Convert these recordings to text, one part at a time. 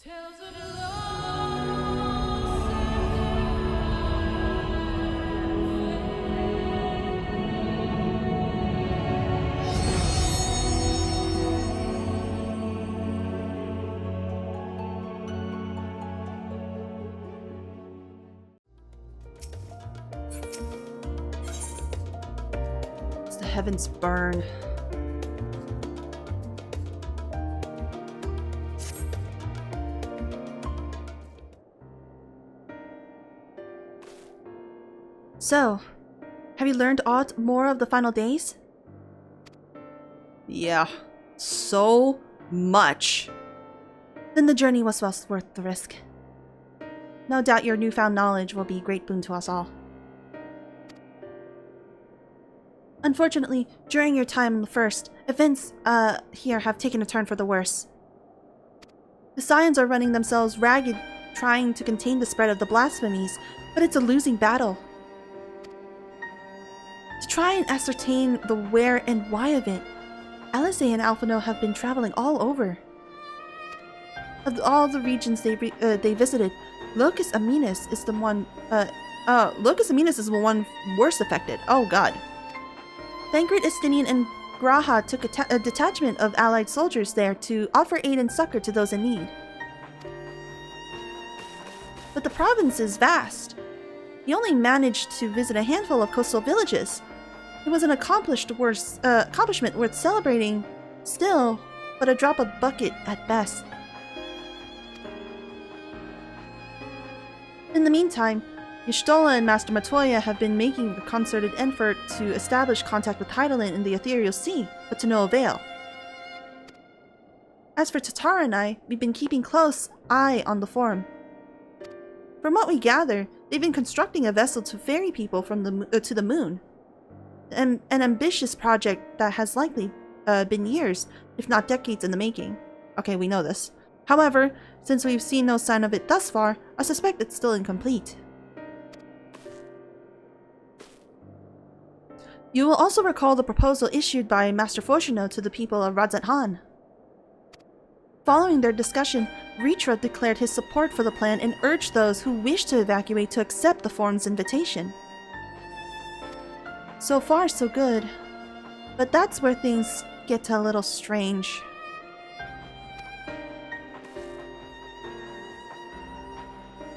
As the heavens burn. So, have you learned aught more of the final days? Yeah, so much. Then the journey was well worth the risk. No doubt your newfound knowledge will be a great boon to us all. Unfortunately, during your time in the First, events here have taken a turn for the worse. The Scions are running themselves ragged, trying to contain the spread of the blasphemies, but it's a losing battle. To try and ascertain the where and why of it, Alisaie and Alphino have been traveling all over. Of all the regions they visited, Locus Aminus is the one. Locus Aminus is the one worst affected. Oh God. Thancred, Estinien, and Graha took a detachment of allied soldiers there to offer aid and succor to those in need. But the province is vast. He only managed to visit a handful of coastal villages. It was an accomplishment worth celebrating, still, but a drop of bucket at best. In the meantime, Y'shtola and Master Metoya have been making a concerted effort to establish contact with Hydaelyn in the Ethereal Sea, but to no avail. As for Tatara and I, we've been keeping close eye on the Forum. From what we gather, they've been constructing a vessel to ferry people from to the moon. An ambitious project that has likely been years, if not decades in the making. Okay, we know this. However, since we've seen no sign of it thus far, I suspect it's still incomplete. You will also recall the proposal issued by Master Foshino to the people of Radzat Han. Following their discussion, Ritra declared his support for the plan and urged those who wish to evacuate to accept the Forum's invitation. So far, so good. But that's where things get a little strange.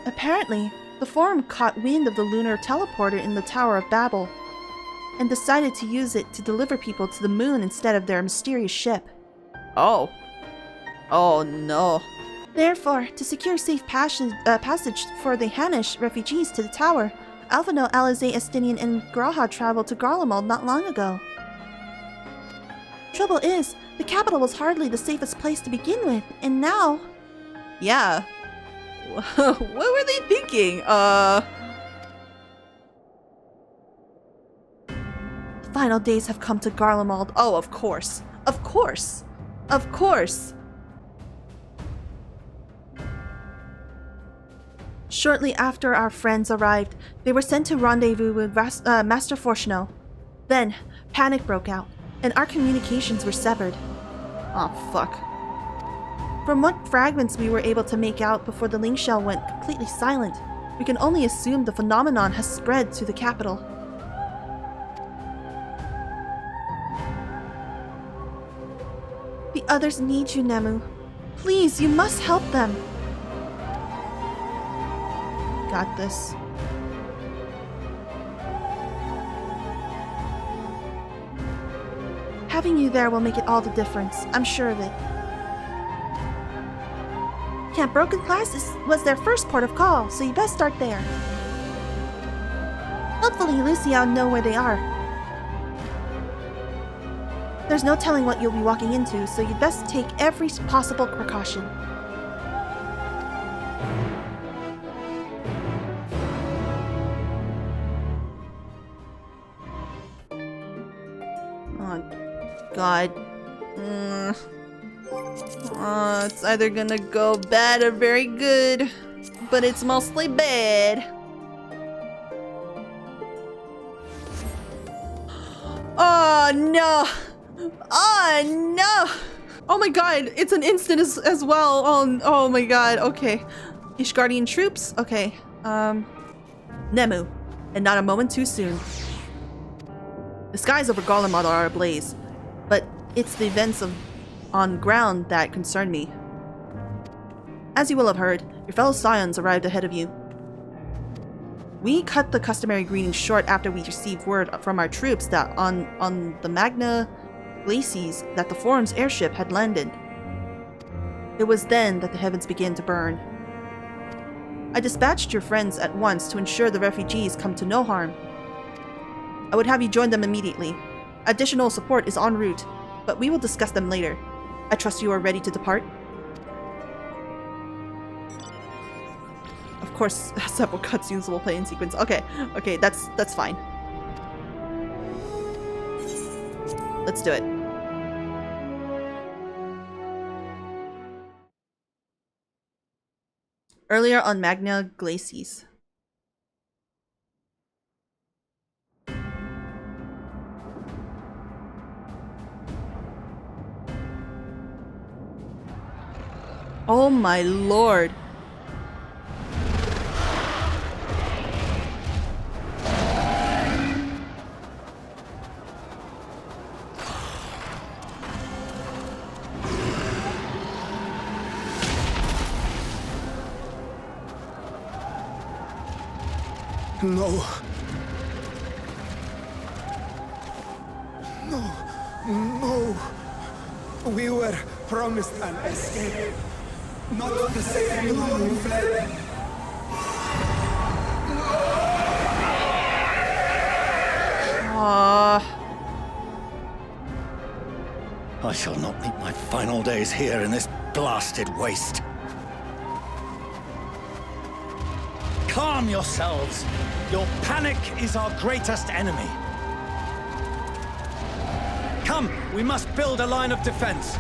Apparently, the Forum caught wind of the lunar teleporter in the Tower of Babel, and decided to use it to deliver people to the moon instead of their mysterious ship. Oh. Oh no. Therefore, to secure safe passage for the Hanish refugees to the tower, Alphino, Alisaie, Estinien, and Graha traveled to Garlemold not long ago. Trouble is, the capital was hardly the safest place to begin with, and now... Yeah. What were they thinking? The final days have come to Garlemold. Oh, of course. Of course. Of course. Shortly after our friends arrived, they were sent to rendezvous with Master Foshino. Then, panic broke out, and our communications were severed. Oh, fuck. From what fragments we were able to make out before the link shell went completely silent, we can only assume the phenomenon has spread to the capital. The others need you, Nemu. Please, you must help them. Got this. Having you there will make it all the difference. I'm sure of it. Camp Broken Class was their first port of call, so you best start there. Hopefully Ysayeau know where they are. There's no telling what you'll be walking into, so you'd best take every possible precaution. God. It's either gonna go bad or very good, but it's mostly bad. Oh no! Oh no! Oh my god, it's an instant as well. Oh my god, okay. Ishgardian troops, okay. Nemu, and not a moment too soon. The skies over Garlemold are ablaze, but it's the events on ground that concern me. As you will have heard, your fellow Scions arrived ahead of you. We cut the customary greetings short after we received word from our troops that on the Magna Glacies that the Forum's airship had landed. It was then that the heavens began to burn. I dispatched your friends at once to ensure the refugees come to no harm. I would have you join them immediately. Additional support is en route, but we will discuss them later. I trust you are ready to depart? Of course, several cutscenes will play in sequence. Okay, that's fine. Let's do it. Earlier on Magna Glacies. Oh my lord. No. No. No. We were promised an escape. Not the same one who fled. I shall not meet my final days here in this blasted waste. Calm yourselves. Your panic is our greatest enemy. Come, we must build a line of defense.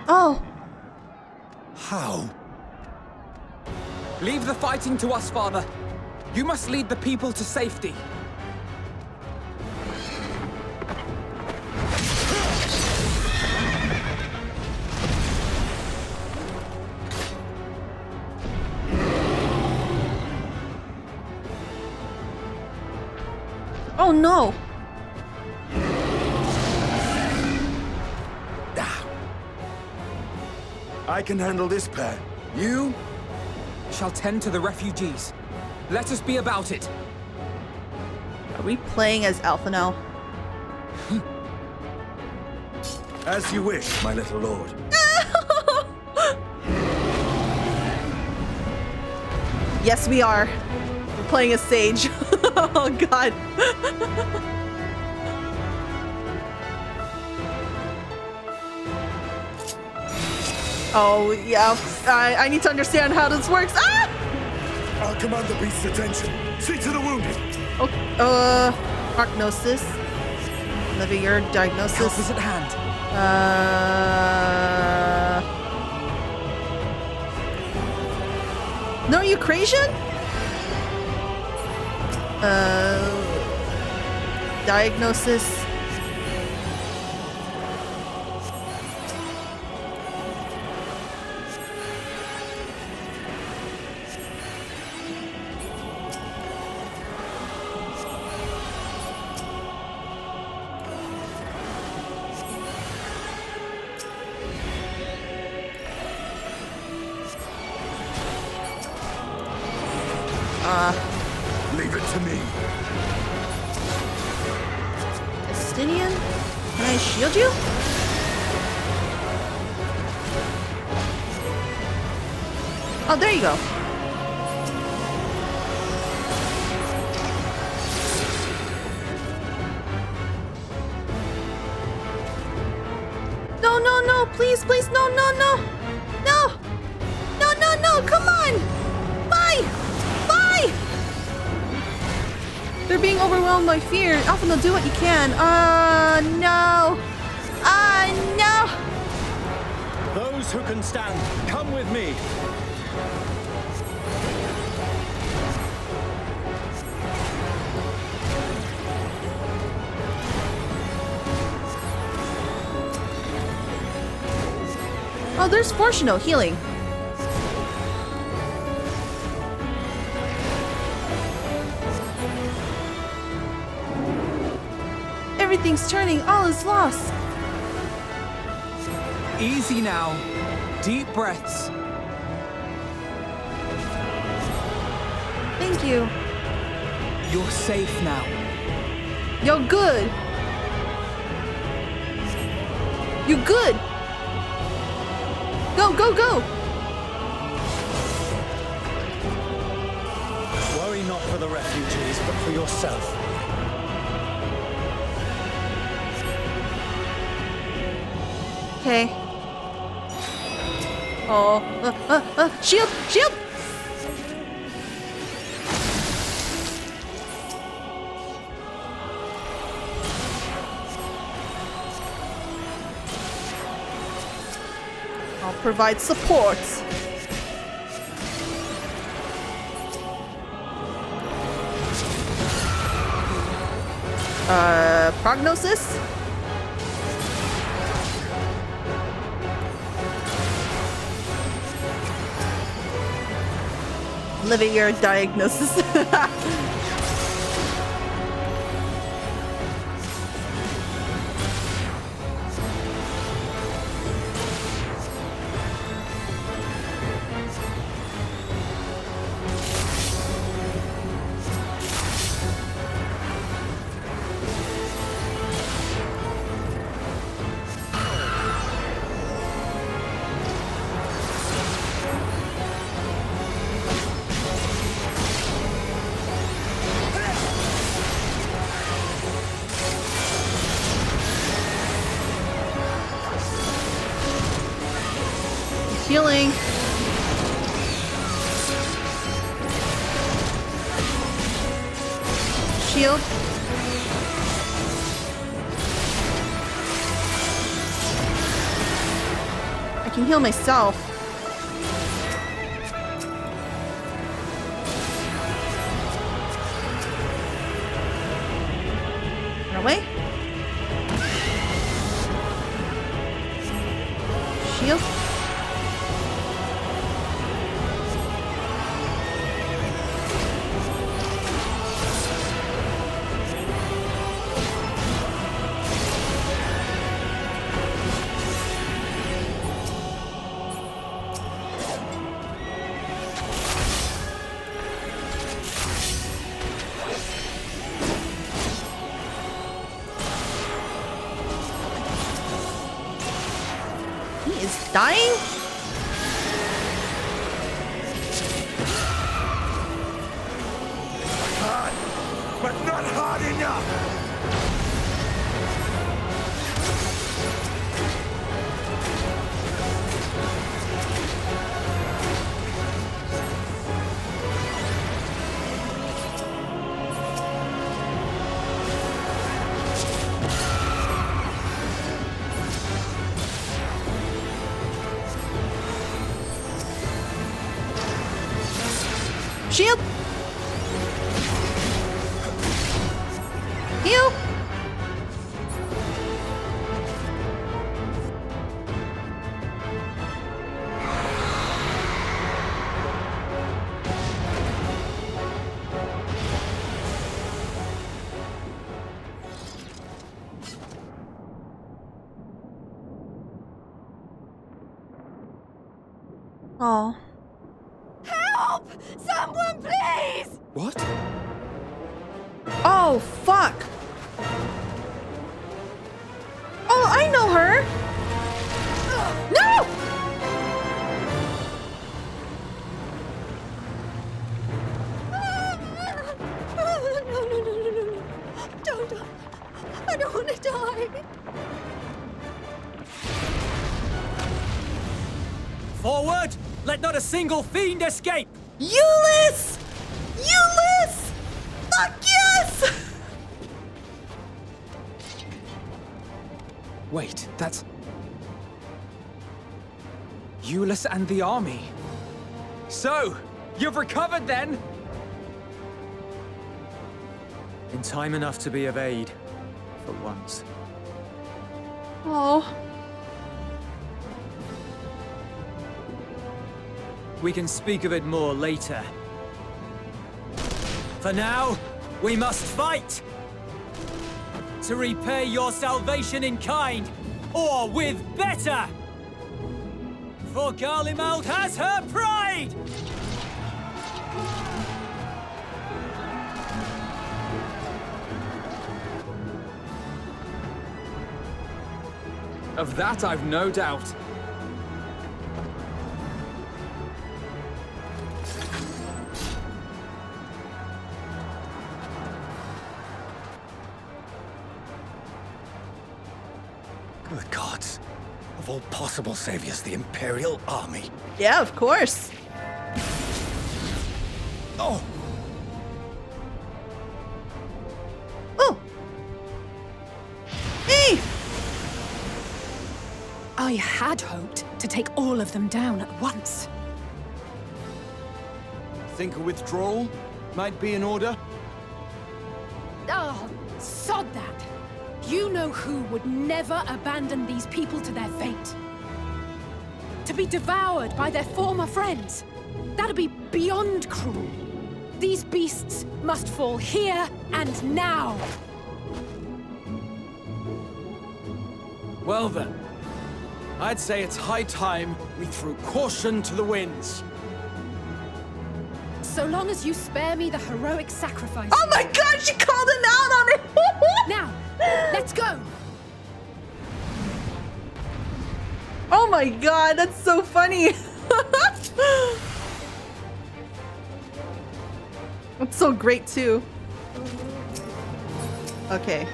Oh. How? Leave the fighting to us, Father. You must lead the people to safety. Oh no. I can handle this pair. You shall tend to the refugees. Let us be about it. Are we playing as Alpha now? As you wish, my little lord. Yes, we are. We're playing as Sage. Oh god. Oh yeah, I need to understand how this works. Ah! I'll command the beast's attention. See to the wounded. Oh, prognosis. Living your diagnosis. Help is at hand. No Eucrasian? Diagnosis. Leave it to me. Estinien? Can I shield you? Oh, there you go. No, no, no, please, please, no, no, no. No. No, no, no, come on. Bye. Bye. They're being overwhelmed by fear. Alphino, do what you can. No. No. who can stand, come with me. Oh, there's Fortuno healing. Everything's turning. All is lost. Easy now. Deep breaths. Thank you. You're safe now. You're good. You good. Go, go, go. Worry not for the refugees, but for yourself. Okay. Oh, shield, shield. I'll provide support. Prognosis? Living your diagnosis. Healing. Shield. I can heal myself. Run away. Shield. Dying? Hard, but not hard enough. Shield! Heal! Oh. Help! Someone, please! What? Oh, fuck! Oh, I know her! No! No. Don't. I don't want to die. Forward! Let not a single fiend escape! Euless! Euless! Fuck yes! Wait, that's... Euless and the army. So, you've recovered then? In time enough to be of aid, for once. Oh. We can speak of it more later. For now, we must fight! To repay your salvation in kind, or with better! For Garlemold has her pride! Of that I've no doubt. Good gods. Of all possible saviors, the Imperial army. Yeah, of course. Oh! Oh! Hey! I had hoped to take all of them down at once. Think a withdrawal might be in order? Oh, sod that. You know who would never abandon these people to their fate. To be devoured by their former friends. That'd be beyond cruel. These beasts must fall here and now. Well then, I'd say it's high time we threw caution to the winds. So long as you spare me the heroic sacrifice. Oh my god, she called him out on it! Now, let's go! Oh my god, that's so funny! That's so great too. Okay,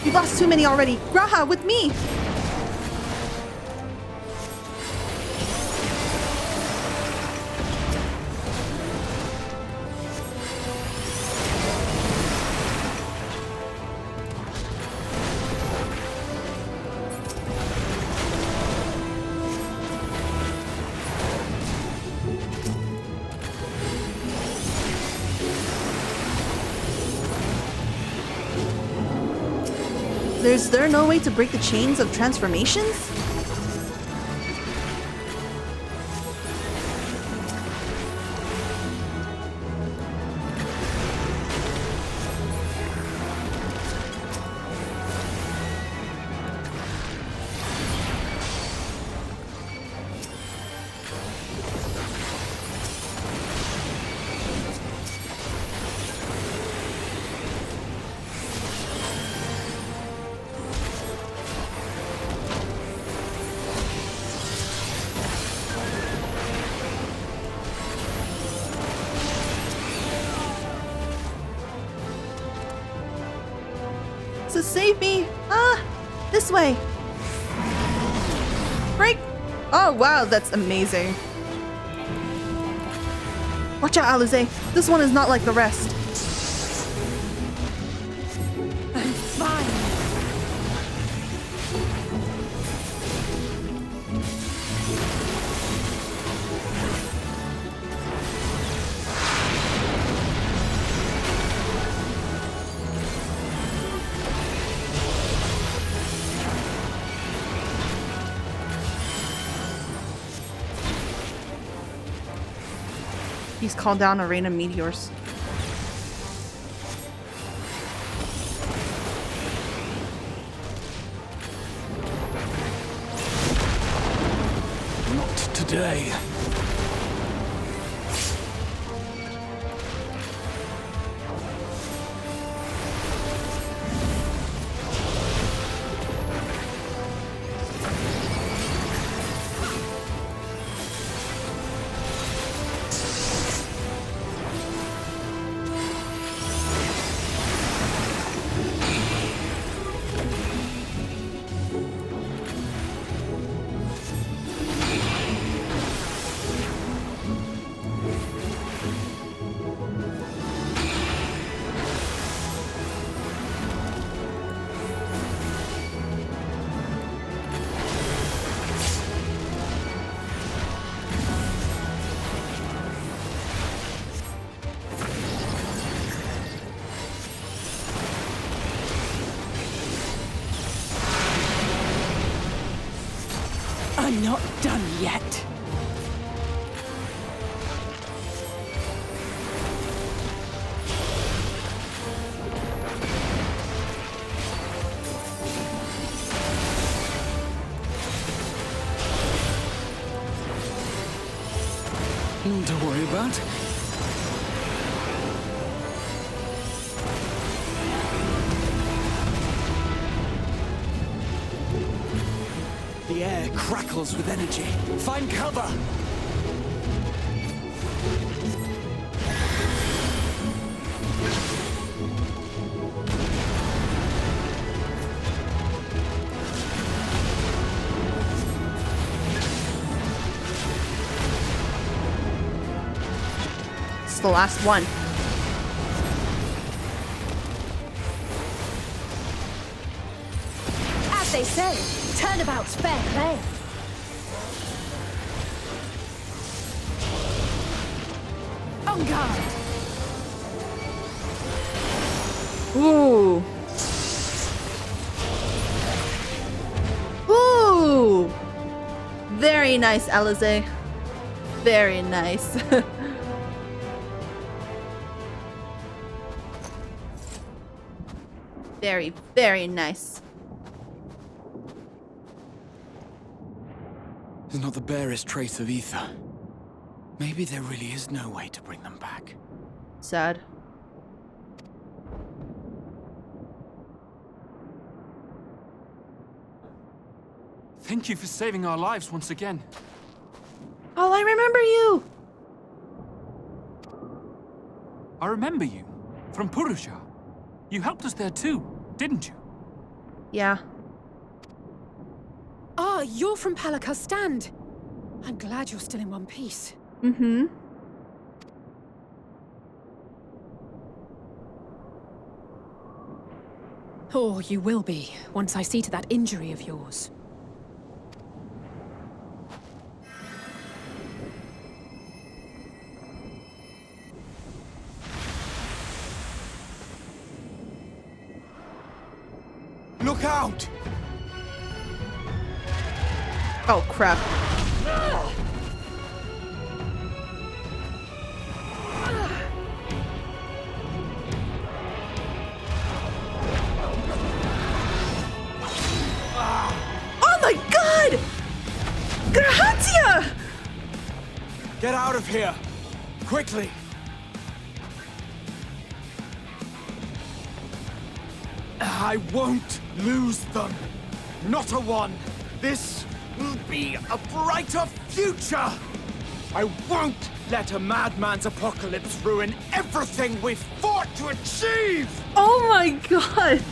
you lost too many already. Graha, with me! Is there no way to break the chains of transformations? To save me! Ah! This way! Break! Oh wow, that's amazing. Watch out, Alisaie. This one is not like the rest. I'm fine. He's called down a rain of meteors. Not today. not done yet. None to worry about. The air crackles with energy. Find cover! It's the last one. As they say, turnabout's fair play. On guard. Ooh. Ooh. Very nice, Alisaie. Very nice. Very, very nice. There's not the barest trace of ether. Maybe there really is no way to bring them back. Sad. Thank you for saving our lives once again. Oh, I remember you! I remember you. From Purusha. You helped us there too, didn't you? Yeah. Ah, you're from Palaka's stand. I'm glad you're still in one piece. Mm-hmm. Or you will be, once I see to that injury of yours. Look out! Oh, crap. Oh my god! Grahatia! Get out of here! Quickly! I won't lose them! Not a one! This will be a brighter future! I won't let a madman's apocalypse ruin everything we've fought to achieve! Oh my god!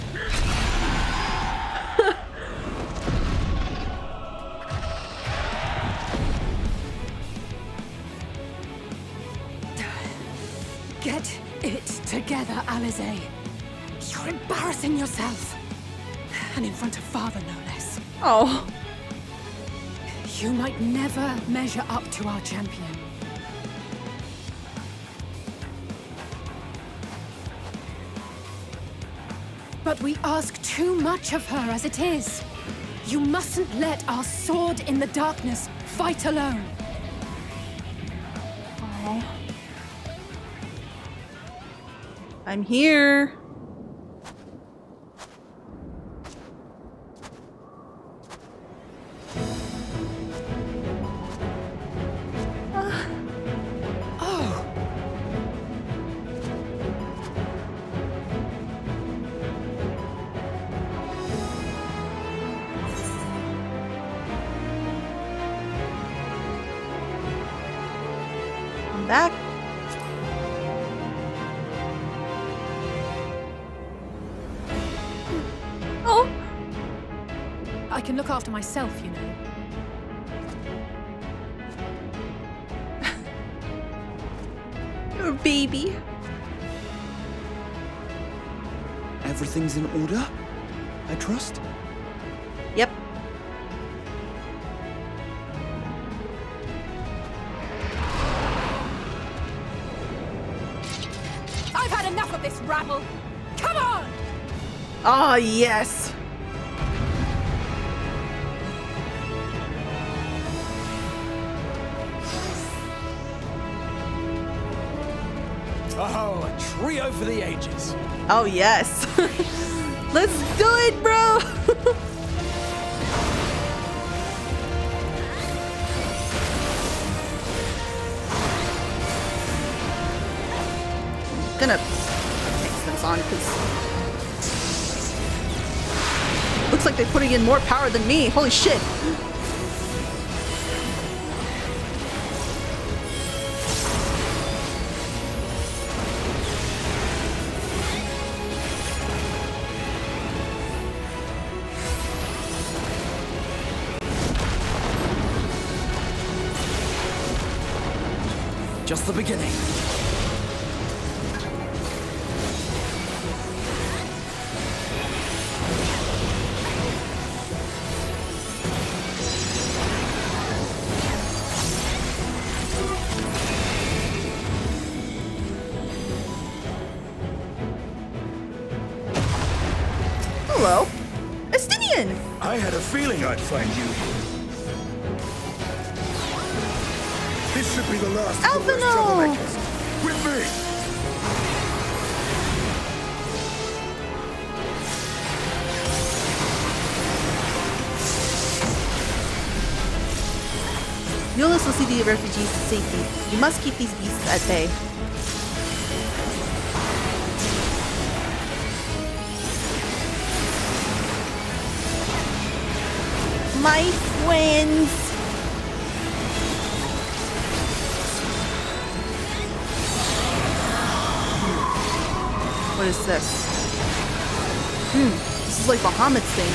Get it together, Alisaie. You're embarrassing yourself. And in front of father, no less. Oh. You might never measure up to our champion. But we ask too much of her as it is. You mustn't let our sword in the darkness fight alone. Oh. I'm here. Back. Oh, I can look after myself, you know. you're a baby. Everything's in order? I trust? Yep. I've had enough of this rabble. Come on! Oh, yes. Oh, a trio for the ages. Oh, yes. Let's do it, bro. Gonna fix this on because looks like they're putting in more power than me. Holy shit. Just the beginning. Hello. Estinien! I had a feeling I'd find you. This should be the last of the worst Alphino! troublemakers. With me! Euless will see the refugees to safety. You must keep these beasts at bay. My friends! What is this? This is like Bahamut's thing.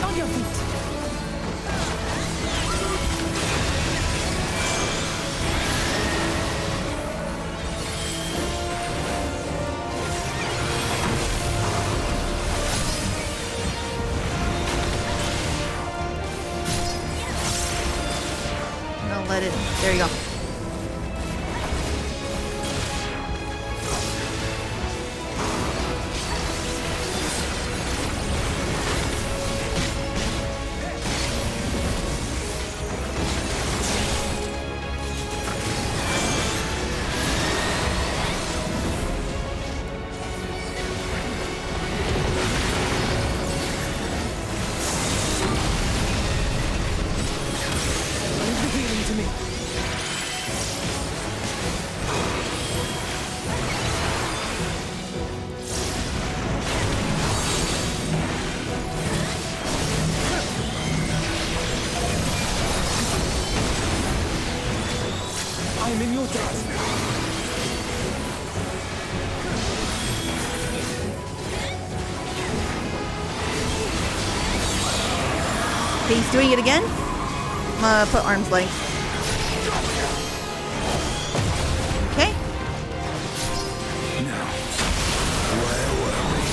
On your feet. Let it. There you go. I'm in your debt. Okay, he's doing it again. I'm gonna put arm's length. Okay. Now, where were we?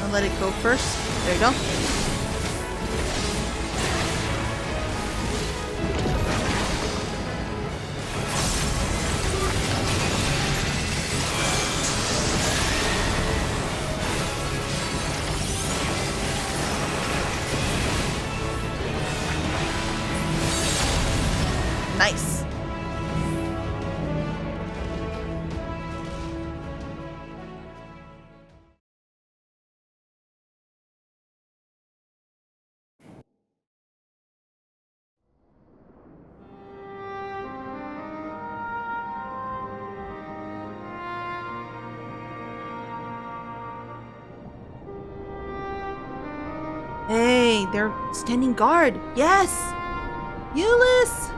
I'll let it go first. There you go. Nice. Hey, they're standing guard. Yes! Euless!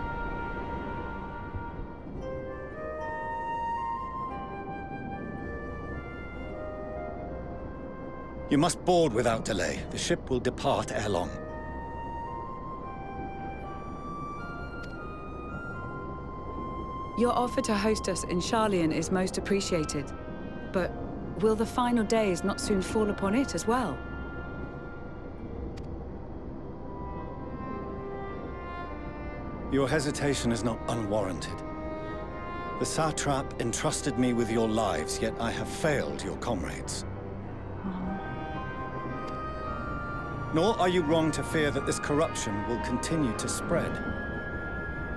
You must board without delay. The ship will depart ere long. Your offer to host us in Sharlayan is most appreciated. But Will the final days not soon fall upon it as well? Your hesitation is not unwarranted. The satrap entrusted me with your lives, yet I have failed your comrades. Nor are you wrong to fear that this corruption will continue to spread.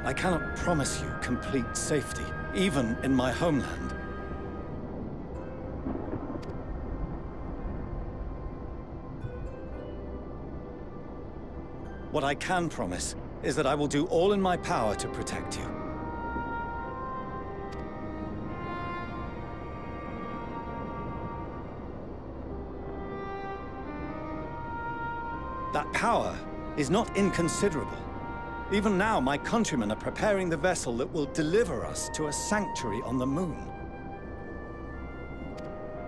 I cannot promise you complete safety, even in my homeland. What I can promise is that I will do all in my power to protect you. That power is not inconsiderable. Even now, my countrymen are preparing the vessel that will deliver us to a sanctuary on the moon.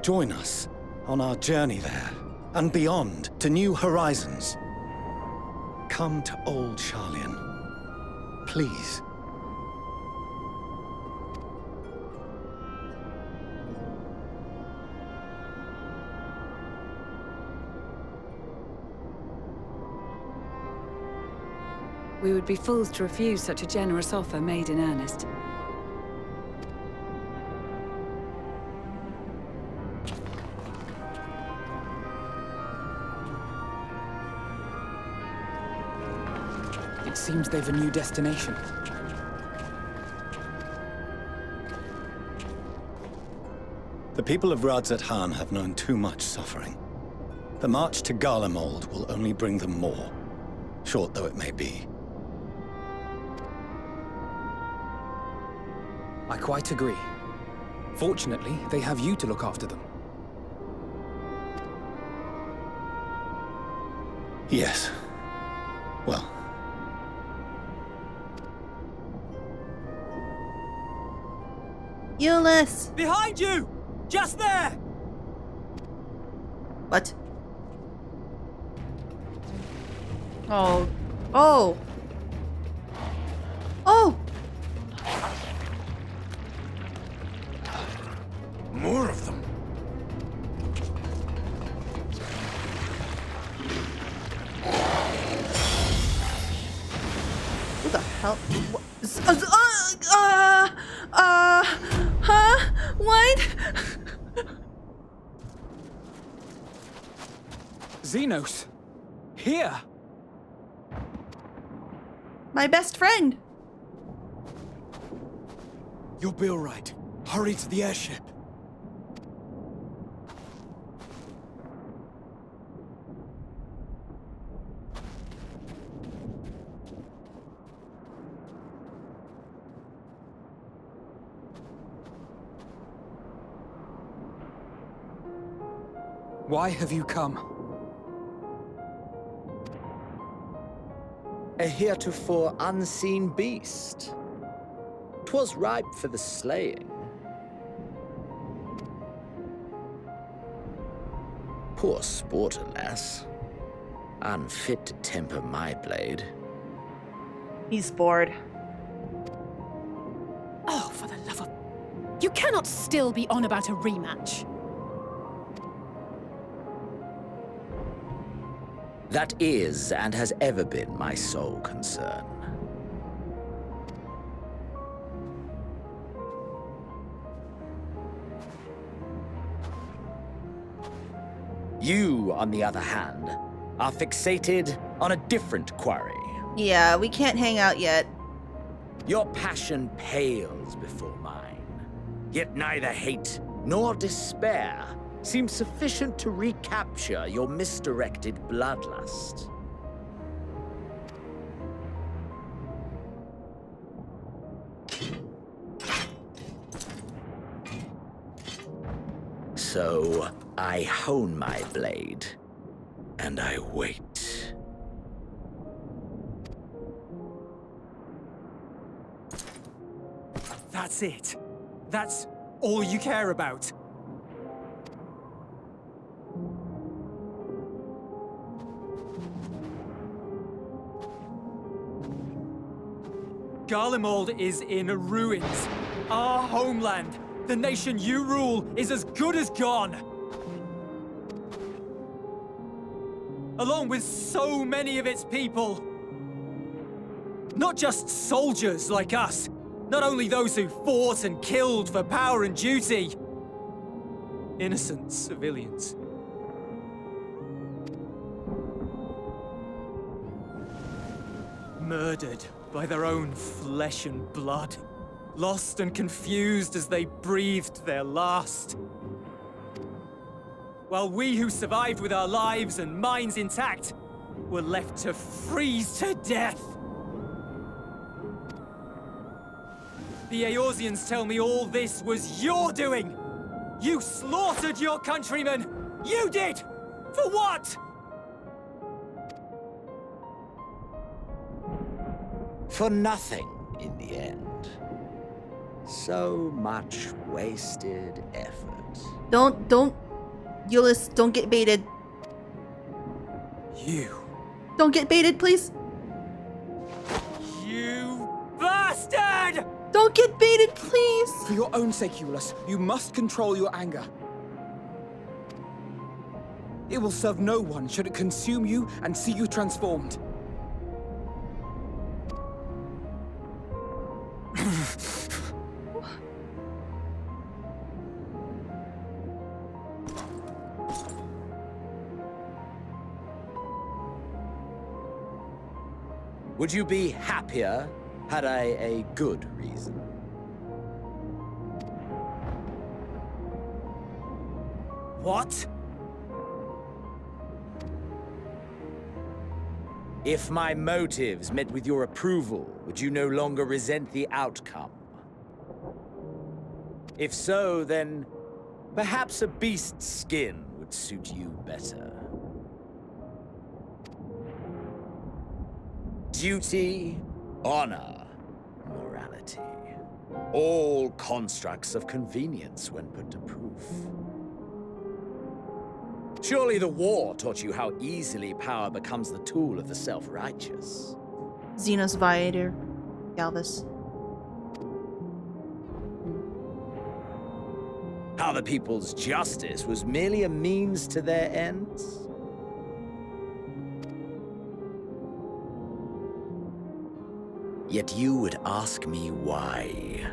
Join us on our journey there, and beyond, to new horizons. Come to old Sharlayan, please. We would be fools to refuse such a generous offer made in earnest. It seems they've a new destination. The people of Radzat-Han have known too much suffering. The march to Garlemold will only bring them more, short though it may be. I quite agree. Fortunately, they have you to look after them. Yes. Well. Euless! Behind you! Just there! What? Oh. Oh! Oh! More of them. Who the hell? Huh? What? Zenos! Here! My best friend! You'll be all right. Hurry to the airship. Why have you come? A heretofore unseen beast. 'Twas ripe for the slaying. Poor sport, alas. Unfit to temper my blade. He's bored. Oh, for the love of... You cannot still be on about a rematch. That is, and has ever been, my sole concern. You, on the other hand, are fixated on a different quarry. Yeah, we can't hang out yet. Your passion pales before mine, yet neither hate nor despair seems sufficient to recapture your misdirected bloodlust. So, I hone my blade, and I wait. That's it. That's all you care about. Garlemold is in ruins. Our homeland, The nation you rule is as good as gone. Along with so many of its people. Not just soldiers like us. Not only those who fought and killed for power and duty. Innocent civilians. Murdered by their own flesh and blood. Lost and confused as they breathed their last. While we who survived with our lives and minds intact were left to freeze to death. The Eorzeans tell me all this was your doing! You slaughtered your countrymen! You did! For what? For nothing, in the end. So much wasted effort. Ulyss, don't get baited. You. Don't get baited, please. You bastard! Don't get baited, please! For your own sake, Ulyss, you must control your anger. It will serve no one should it consume you and see you transformed. Would you be happier had I a good reason? What? If my motives met with your approval, would you no longer resent the outcome? If so, then perhaps a beast's skin would suit you better. Duty, honor, morality. All constructs of convenience when put to proof. Surely the war taught you how easily power becomes the tool of the self-righteous. Zenos Viator, Galvus. How the people's justice was merely a means to their ends? Yet you would ask me why.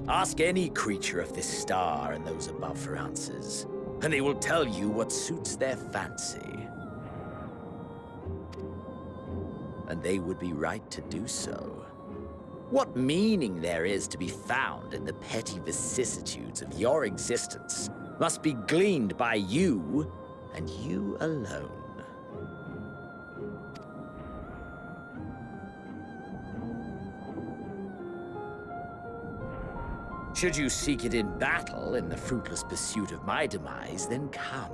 Ask any creature of this star and those above for answers, and they will tell you what suits their fancy. And they would be right to do so. What meaning there is to be found in the petty vicissitudes of your existence must be gleaned by you, and you alone. Should you seek it in battle in the fruitless pursuit of my demise, then come.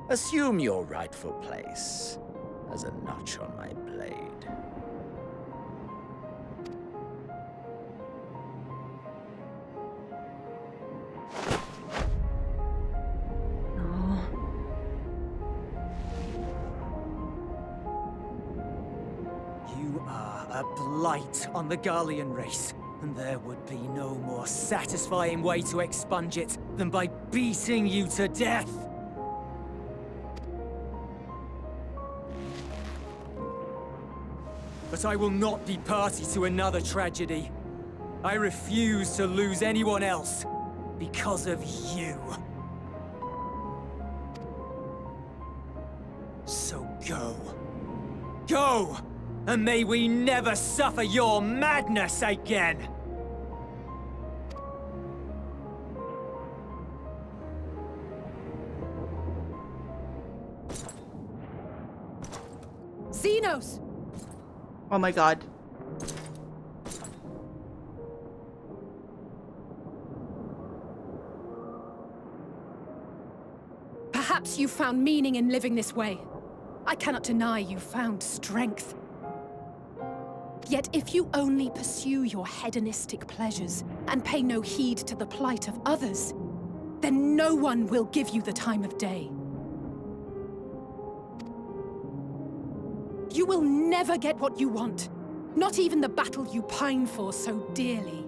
Assume your rightful place as a notch on my blade. You are a blight on the Garlean race. And there would be no more satisfying way to expunge it than by beating you to death. But I will not be party to another tragedy. I refuse to lose anyone else because of you. So go. Go! And may we never suffer your madness again! Zenos! Oh my god. Perhaps you found meaning in living this way. I cannot deny you found strength. Yet if you only pursue your hedonistic pleasures and pay no heed to the plight of others, then no one will give you the time of day. You will never get what you want, not even the battle you pine for so dearly.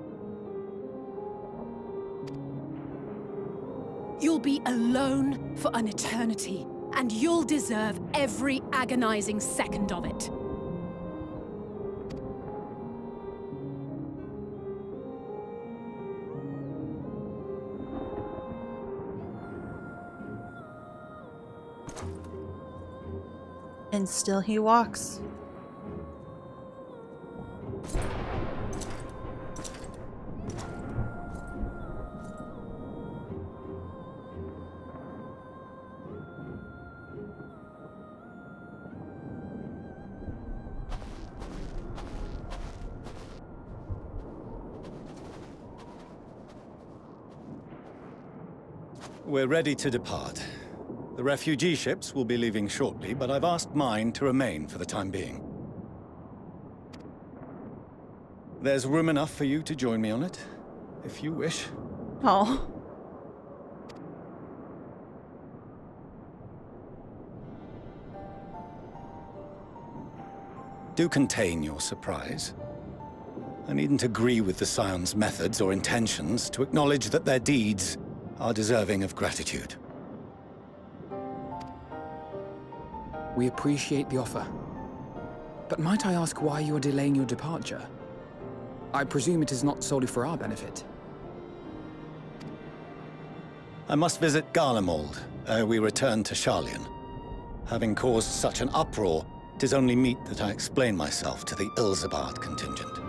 You'll be alone for an eternity, and you'll deserve every agonizing second of it. And still he walks. We're ready to depart. The refugee ships will be leaving shortly, but I've asked mine to remain for the time being. There's room enough for you to join me on it, if you wish. Oh. Do contain your surprise. I needn't agree with the Scions' methods or intentions to acknowledge that their deeds are deserving of gratitude. We appreciate the offer. But might I ask why you are delaying your departure? I presume it is not solely for our benefit. I must visit Garlemold ere we return to Sharlayan. Having caused such an uproar, 'tis only meet that I explain myself to the Ilzabard contingent.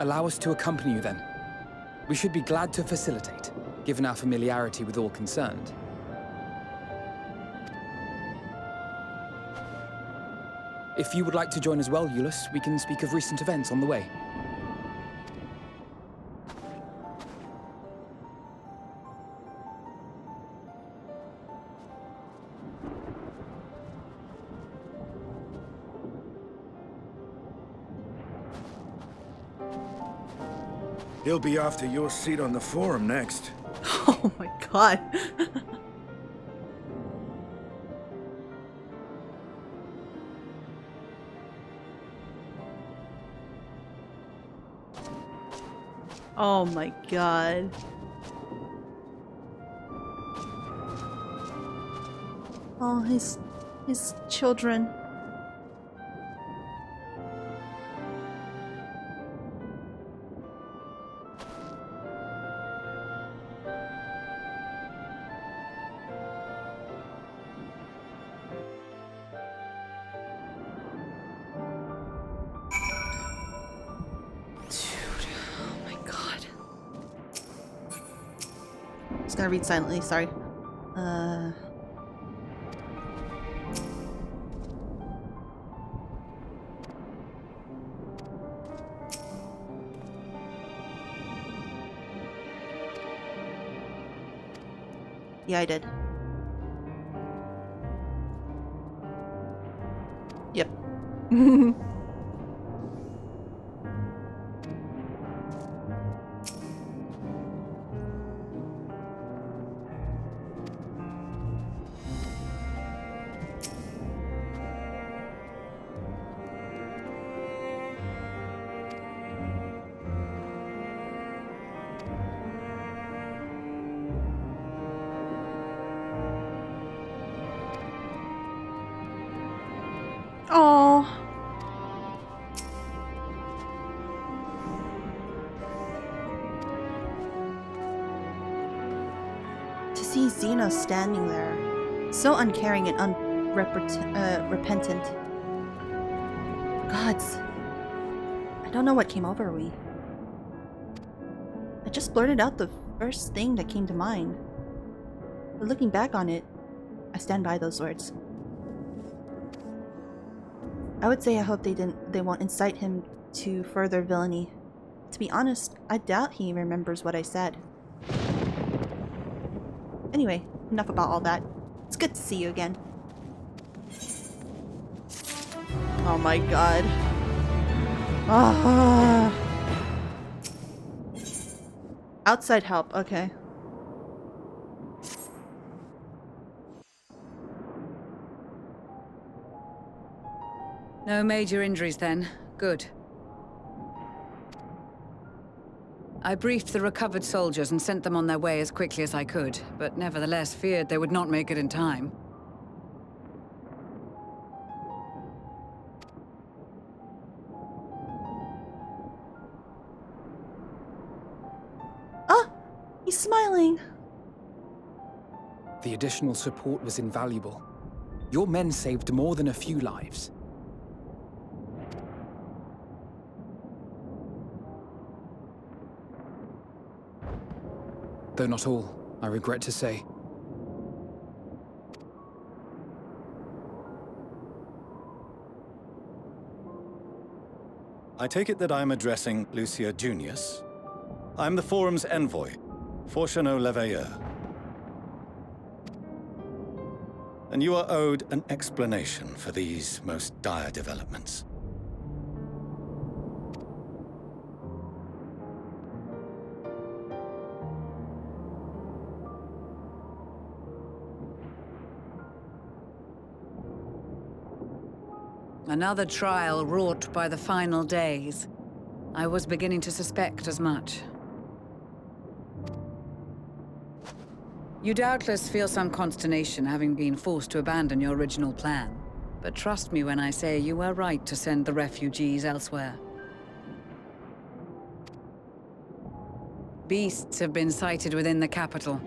Allow us to accompany you then. We should be glad to facilitate, given our familiarity with all concerned. If you would like to join as well, Ulysses, we can speak of recent events on the way. He'll be after your seat on the forum next. Oh my god. Oh my god. Oh, his children. Just gonna read silently, sorry. Yeah, I did. Yep. Oh. To see Zenos standing there, so uncaring and unrepentant. Gods, I don't know what came over me. I just blurted out the first thing that came to mind. But looking back on it, I stand by those words. I would say I hope they won't incite him to further villainy. To be honest, I doubt he remembers what I said. Anyway, enough about all that. It's good to see you again. Oh my god. Ah. Outside help, okay. No major injuries then. Good. I briefed the recovered soldiers and sent them on their way as quickly as I could, but nevertheless feared they would not make it in time. Ah! He's smiling! The additional support was invaluable. Your men saved more than a few lives. Though not all, I regret to say. I take it that I'm addressing Lucia Junius. I'm the Forum's envoy, Fortuneau Leveilleur. And you are owed an explanation for these most dire developments. Another trial wrought by the final days. I was beginning to suspect as much. You doubtless feel some consternation having been forced to abandon your original plan. But trust me when I say you were right to send the refugees elsewhere. Beasts have been sighted within the capital.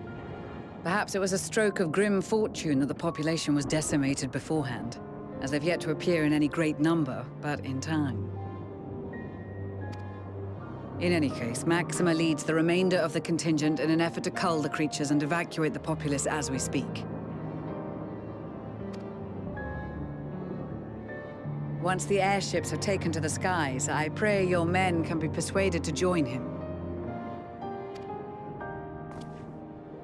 Perhaps it was a stroke of grim fortune that the population was decimated beforehand, as they've yet to appear in any great number, but in time. In any case, Maxima leads the remainder of the contingent in an effort to cull the creatures and evacuate the populace as we speak. Once the airships are taken to the skies, I pray your men can be persuaded to join him.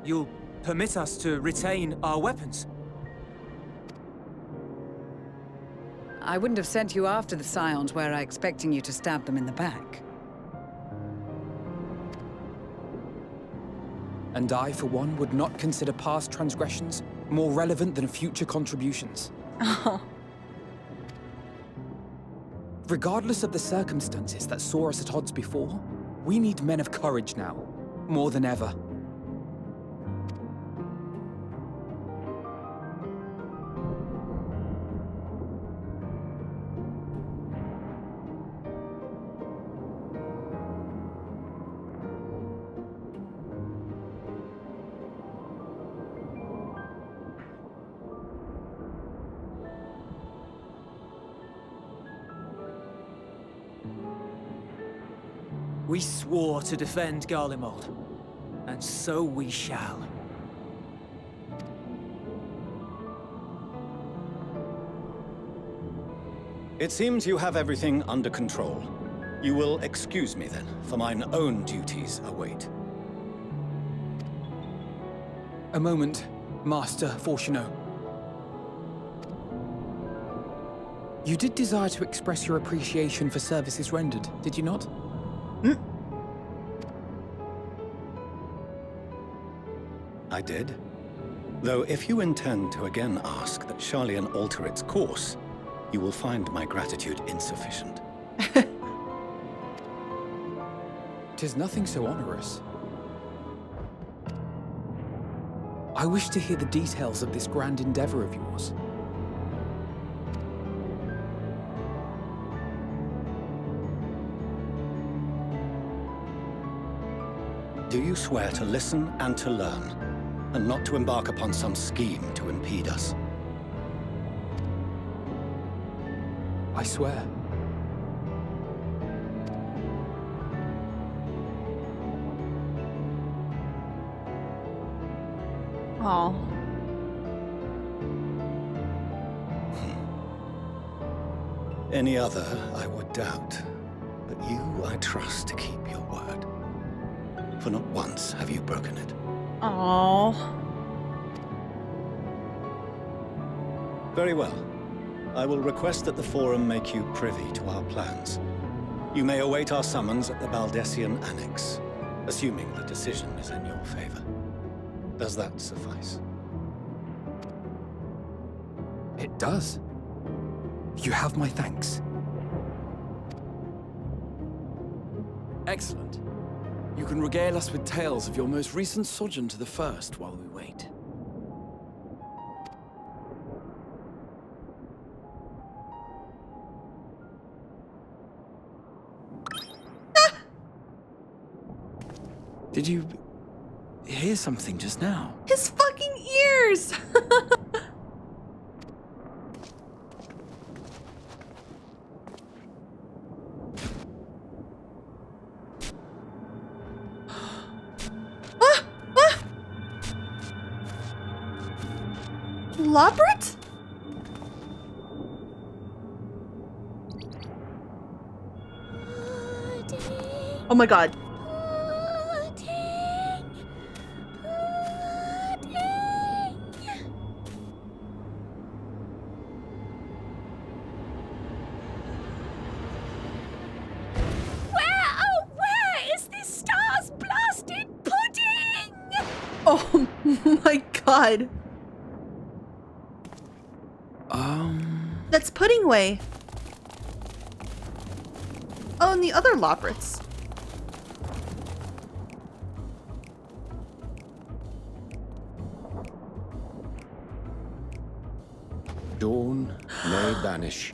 You'll permit us to retain our weapons? I wouldn't have sent you after the Scions were I expecting you to stab them in the back. And I, for one, would not consider past transgressions more relevant than future contributions. Oh. Regardless of the circumstances that saw us at odds before, we need men of courage now, more than ever. We swore to defend Garlemold, and so we shall. It seems you have everything under control. You will excuse me then, for mine own duties await. A moment, Master Fortuneau. You did desire to express your appreciation for services rendered, did you not? I did. Though if you intend to again ask that Sharlayan alter its course, you will find my gratitude insufficient. 'Tis nothing so onerous. I wish to hear the details of this grand endeavor of yours. Do you swear to listen and to learn, and not to embark upon some scheme to impede us? I swear. Oh. Any other I would doubt, but you I trust to keep your word. For not once have you broken it. Oh. Very well. I will request that the Forum make you privy to our plans. You may await our summons at the Baldessian Annex, assuming the decision is in your favor. Does that suffice? It does. You have my thanks. Excellent. You can regale us with tales of your most recent sojourn to the First while we wait. Did you hear something just now? His fucking ears! Loporrits? Oh my god. Where is this star's blasted pudding? Oh my god. That's Pudding Way. Oh, and the other Loporrits. Dawn may banish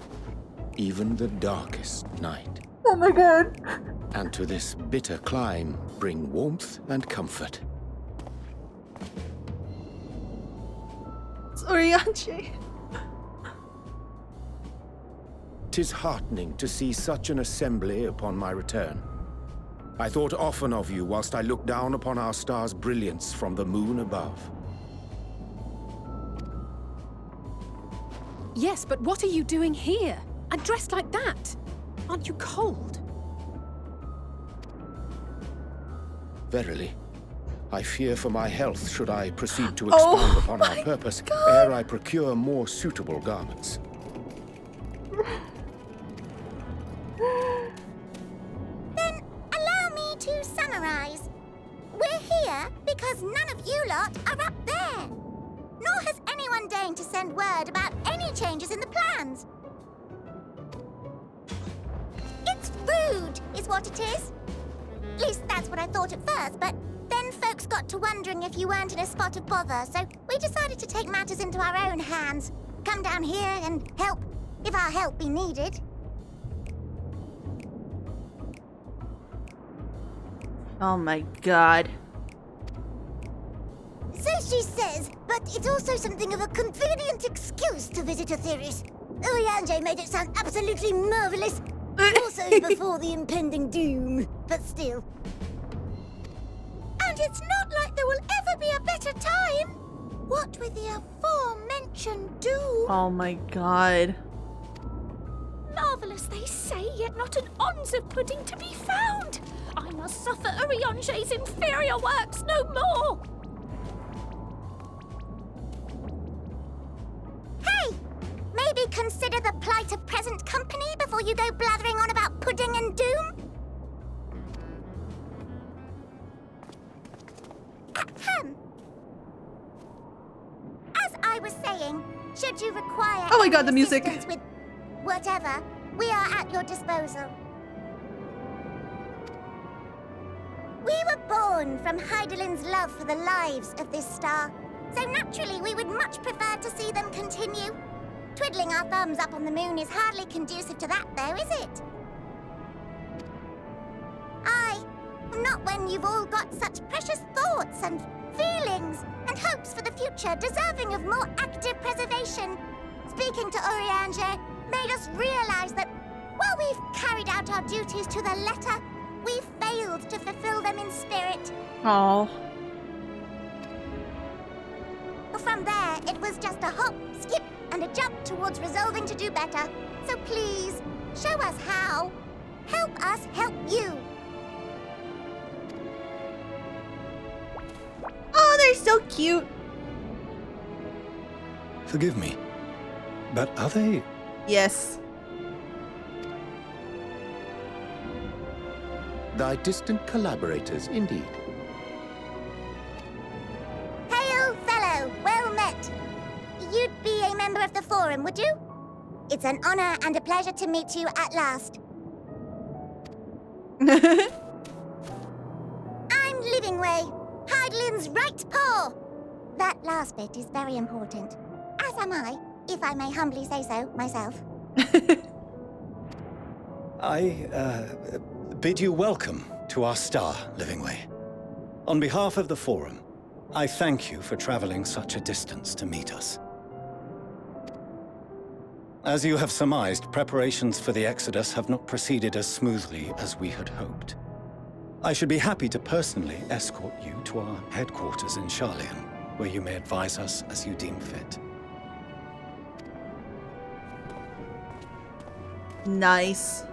even the darkest night. Oh my god. And to this bitter clime bring warmth and comfort. It's Orianche. 'Tis heartening to see such an assembly upon my return. I thought often of you whilst I looked down upon our star's brilliance from the moon above. Yes, but what are you doing here? And dressed like that? Aren't you cold? Verily, I fear for my health should I proceed to expound upon our purpose ere I procure more suitable garments. Then allow me to summarize. We're here because none of you lot are up there. Nor has anyone deigned to send word about any changes in the plans. It's rude, is what it is. At least that's what I thought at first, but then folks got to wondering if you weren't in a spot of bother, so we decided to take matters into our own hands. Come down here and help, if our help be needed. Oh my god. So she says, but it's also something of a convenient excuse to visit Etheris. Orianche made it sound absolutely marvelous. Also before the impending doom, but still. And it's not like there will ever be a better time. What with the aforementioned doom? Oh my god. Marvelous, they say, yet not an ounce of pudding to be found. I must suffer Orianche's inferior works no more. Hey! Maybe consider the plight of present company before you go blathering on about pudding and doom? Ahem. As I was saying, should you require Oh my god, the music. assistance with whatever, we are at your disposal. We were born from Hydaelyn's love for the lives of this star, so naturally we would much prefer to see them continue. Twiddling our thumbs up on the moon is hardly conducive to that, though, is it? Aye, not when you've all got such precious thoughts and feelings and hopes for the future deserving of more active preservation. Speaking to Orianche made us realize that while we've carried out our duties to the letter, we've failed to fulfill them in spirit. Oh. From there, it was just a hop, skip, and a jump towards resolving to do better. So please, show us how. Help us help you. Oh, they're so cute. Forgive me, but are they? Yes. Thy distant collaborators, indeed. Hail, fellow, well met. You'd be a member of the Forum, would you? It's an honor and a pleasure to meet you at last. I'm Livingway, Hydaelyn's right paw. That last bit is very important. As am I, if I may humbly say so myself. I bid you welcome to our star, Livingway. On behalf of the Forum, I thank you for traveling such a distance to meet us. As you have surmised, preparations for the Exodus have not proceeded as smoothly as we had hoped. I should be happy to personally escort you to our headquarters in Sharlayan, where you may advise us as you deem fit. Nice.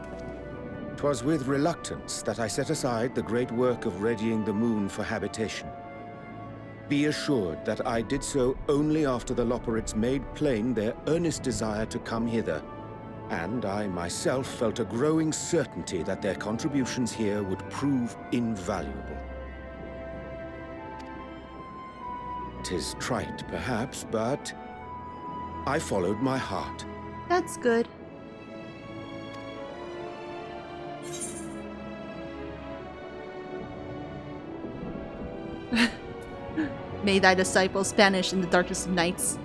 'Twas with reluctance that I set aside the great work of readying the moon for habitation. Be assured that I did so only after the Loporrits made plain their earnest desire to come hither, and I myself felt a growing certainty that their contributions here would prove invaluable. 'Tis trite, perhaps, but I followed my heart. That's good. May thy disciples vanish in the darkest of nights.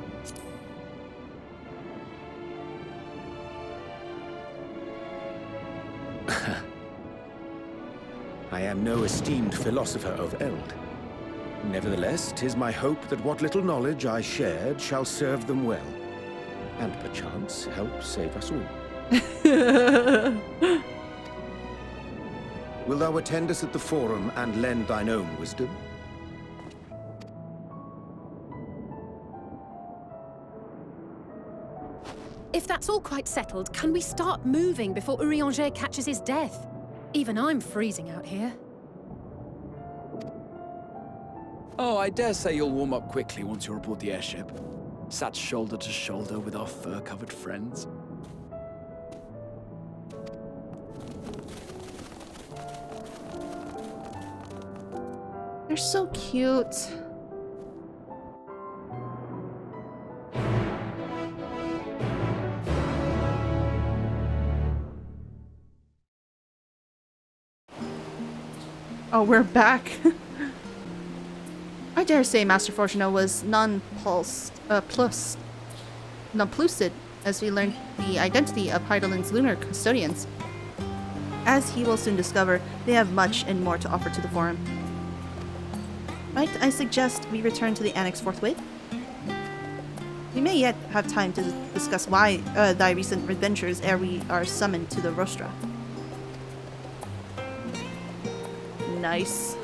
I am no esteemed philosopher of eld. Nevertheless, 'tis my hope that what little knowledge I shared shall serve them well, and perchance help save us all. Will thou attend us at the Forum and lend thine own wisdom? If that's all quite settled, can we start moving before Urianger catches his death? Even I'm freezing out here. Oh, I dare say you'll warm up quickly once you're aboard the airship. Sat shoulder to shoulder with our fur-covered friends. They're so cute. Oh, we're back. I dare say Master Fortuno was nonplussed as we learned the identity of Hydaelyn's lunar custodians. As he will soon discover, they have much and more to offer to the Forum. Might I suggest we return to the Annex forthwith? We may yet have time to discuss why thy recent adventures ere we are summoned to the Rostra. Nice.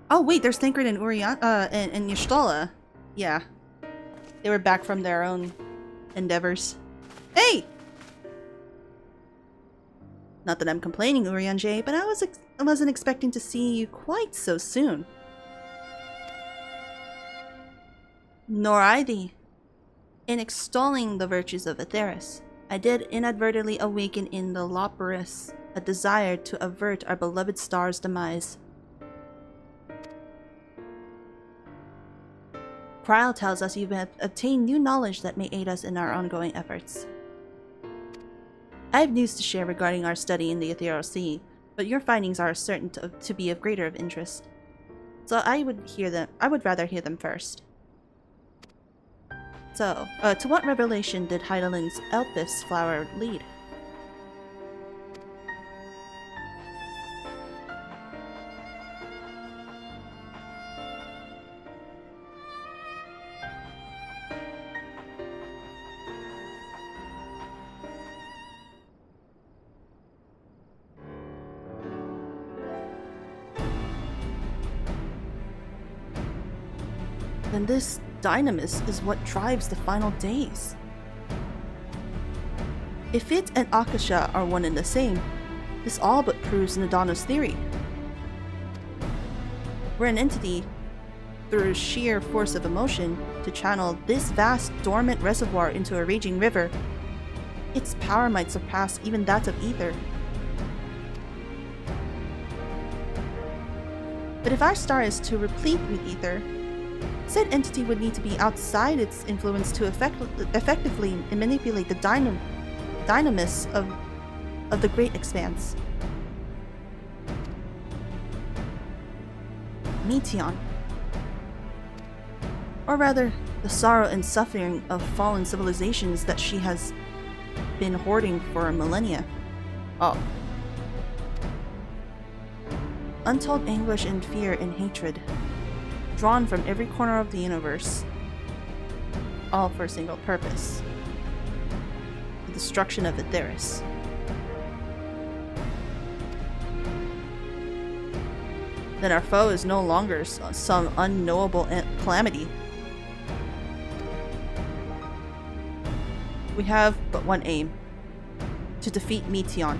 Oh wait, there's Thancred and and Y'shtola. Yeah. They were back from their own endeavors. Hey! Not that I'm complaining, Urianger, but I wasn't expecting to see you quite so soon. Nor I thee. In extolling the virtues of Atheris, I did inadvertently awaken in the Loporrits a desire to avert our beloved star's demise. Kryl tells us you have obtained new knowledge that may aid us in our ongoing efforts. I have news to share regarding our study in the Ethereal Sea, but your findings are certain to be of greater interest. So I would rather hear them first. So, to what revelation did Hydaelyn's Elpis flower lead? Then this Dynamis is what drives the final days. If it and Akasha are one and the same, This all but proves Nadano's theory. We're an entity, through sheer force of emotion, to channel this vast dormant reservoir into a raging river. Its power might surpass even that of ether. But if our star is to replete with ether, said entity would need to be outside its influence to effectively manipulate the dynamis of the great expanse. Meteion. Or rather, the sorrow and suffering of fallen civilizations that she has been hoarding for millennia. Oh. Untold anguish and fear and hatred, drawn from every corner of the universe, all for a single purpose: the destruction of Aetheris. Then our foe is no longer some unknowable calamity. We have but one aim: to defeat Meteion.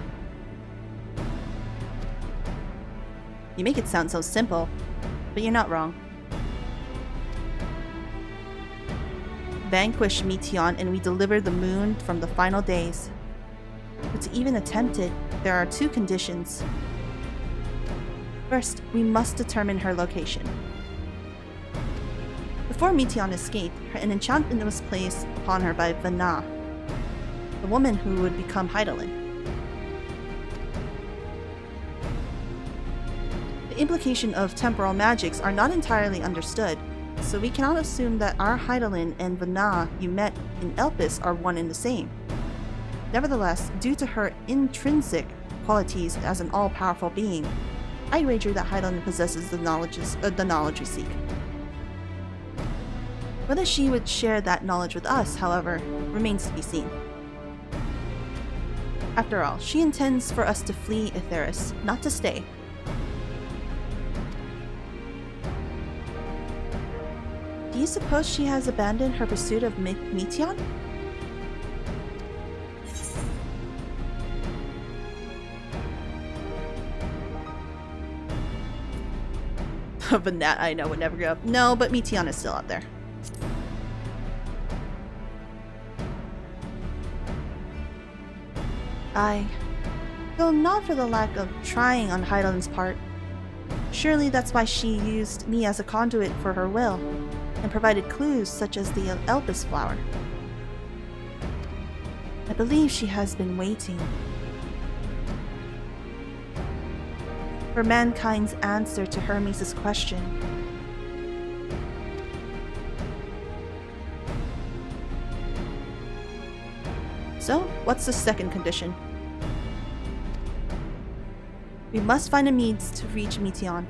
You make it sound so simple, but you're not wrong. Vanquish Meteion and we deliver the moon from the final days. But to even attempt it, there are two conditions. First, we must determine her location. Before Meteion escaped, an enchantment was placed upon her by Vana, the woman who would become Hydaelyn. The implication of temporal magics are not entirely understood, so we cannot assume that our Hydaelyn and Vana you met in Elpis are one and the same. Nevertheless, due to her intrinsic qualities as an all-powerful being, I wager that Hydaelyn possesses the knowledge we seek. Whether she would share that knowledge with us, however, remains to be seen. After all, she intends for us to flee Aetheris, not to stay. Do you suppose she has abandoned her pursuit of Meteion? But that I know would never go up. No, but Meteion is still out there. Though not for the lack of trying on Hydaelyn's part. Surely that's why she used me as a conduit for her will, and provided clues such as the Elpis flower. I believe she has been waiting for mankind's answer to Hermes' question. So, what's the second condition? We must find a means to reach Meteion.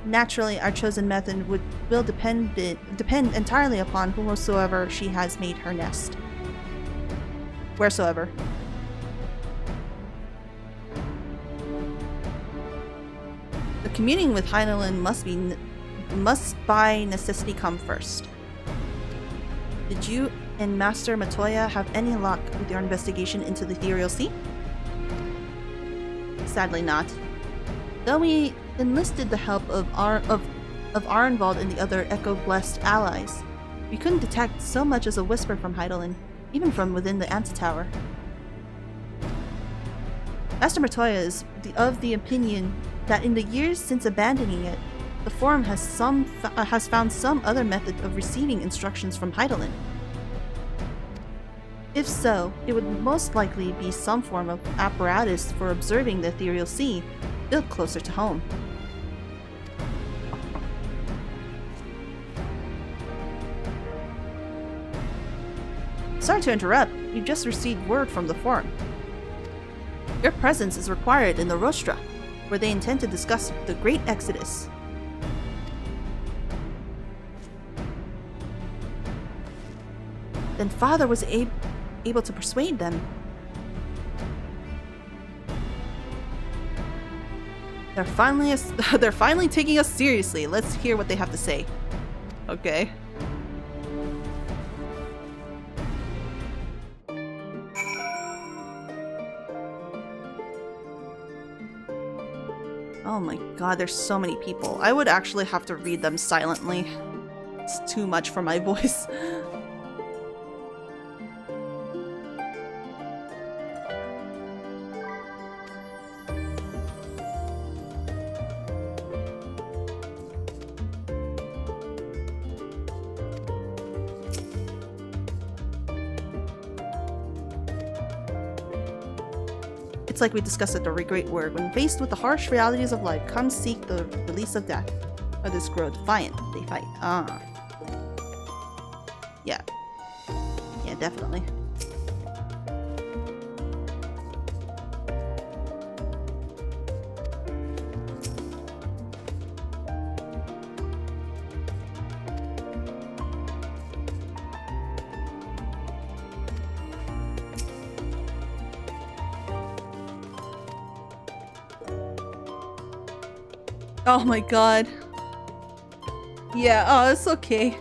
Naturally, our chosen method will depend entirely upon whosoever she has made her nest. Wheresoever. The communing with Hydaelyn must by necessity come first. Did you and Master Meteion have any luck with your investigation into the Ethereal Sea? Sadly not. Though we enlisted the help of Arenvald and the other Echo-blessed allies, we couldn't detect so much as a whisper from Hydaelyn, even from within the Antitower. Master Meteion is of the opinion that in the years since abandoning it, the Forum has found some other method of receiving instructions from Hydaelyn. If so, it would most likely be some form of apparatus for observing the Ethereal Sea, built closer to home. Sorry to interrupt, you've just received word from the Forum. Your presence is required in the Rostra, where they intend to discuss the Great Exodus. Then Father was able to persuade them. They're finally taking us seriously. Let's hear what they have to say. Okay. Oh my god, there's so many people. I would actually have to read them silently. It's too much for my voice. It's like we discussed at the Great Word. When faced with the harsh realities of life, come seek the release of death. Others grow defiant. They fight. Ah. Yeah. Yeah, definitely. Oh my god. Yeah, oh, it's okay.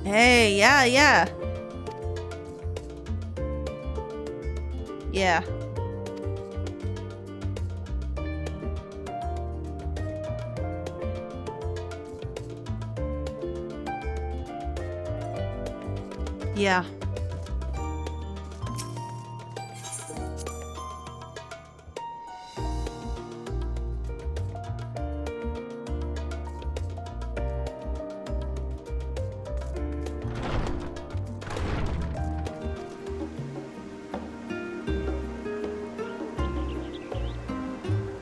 Hey, yeah. Yeah. Yeah.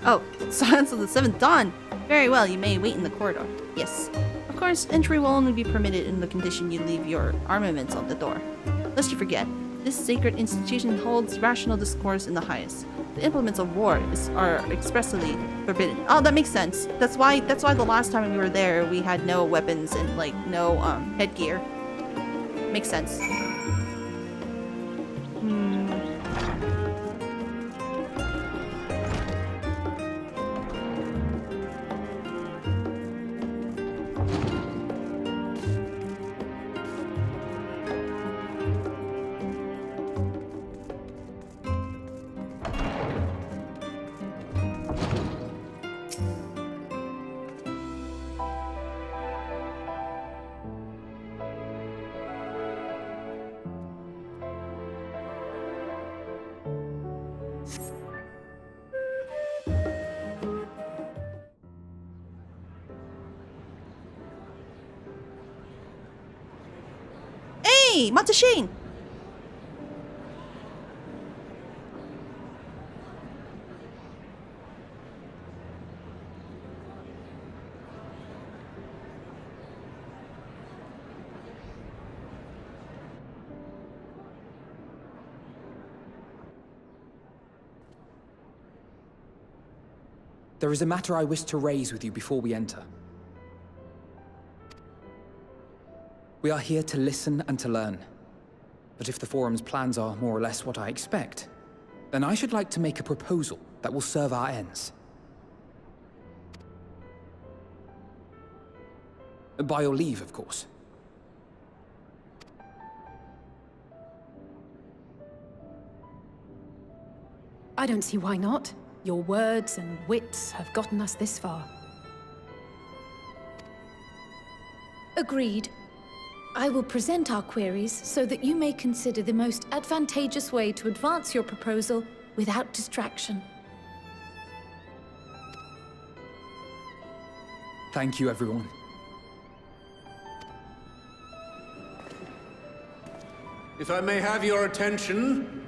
Oh, Scions of the Seventh Dawn! Very well, you may wait in the corridor. Yes. Of course, entry will only be permitted in the condition you leave your armaments on the door. Lest you forget, this sacred institution holds rational discourse in the highest. The implements of war are expressly forbidden. Oh, that makes sense. That's why the last time we were there, we had no weapons and, like, no, headgear. Makes sense. Hey, Matashane! There is a matter I wish to raise with you before we enter. We are here to listen and to learn. But if the Forum's plans are more or less what I expect, then I should like to make a proposal that will serve our ends. By your leave, of course. I don't see why not. Your words and wits have gotten us this far. Agreed. I will present our queries so that you may consider the most advantageous way to advance your proposal without distraction. Thank you, everyone. If I may have your attention,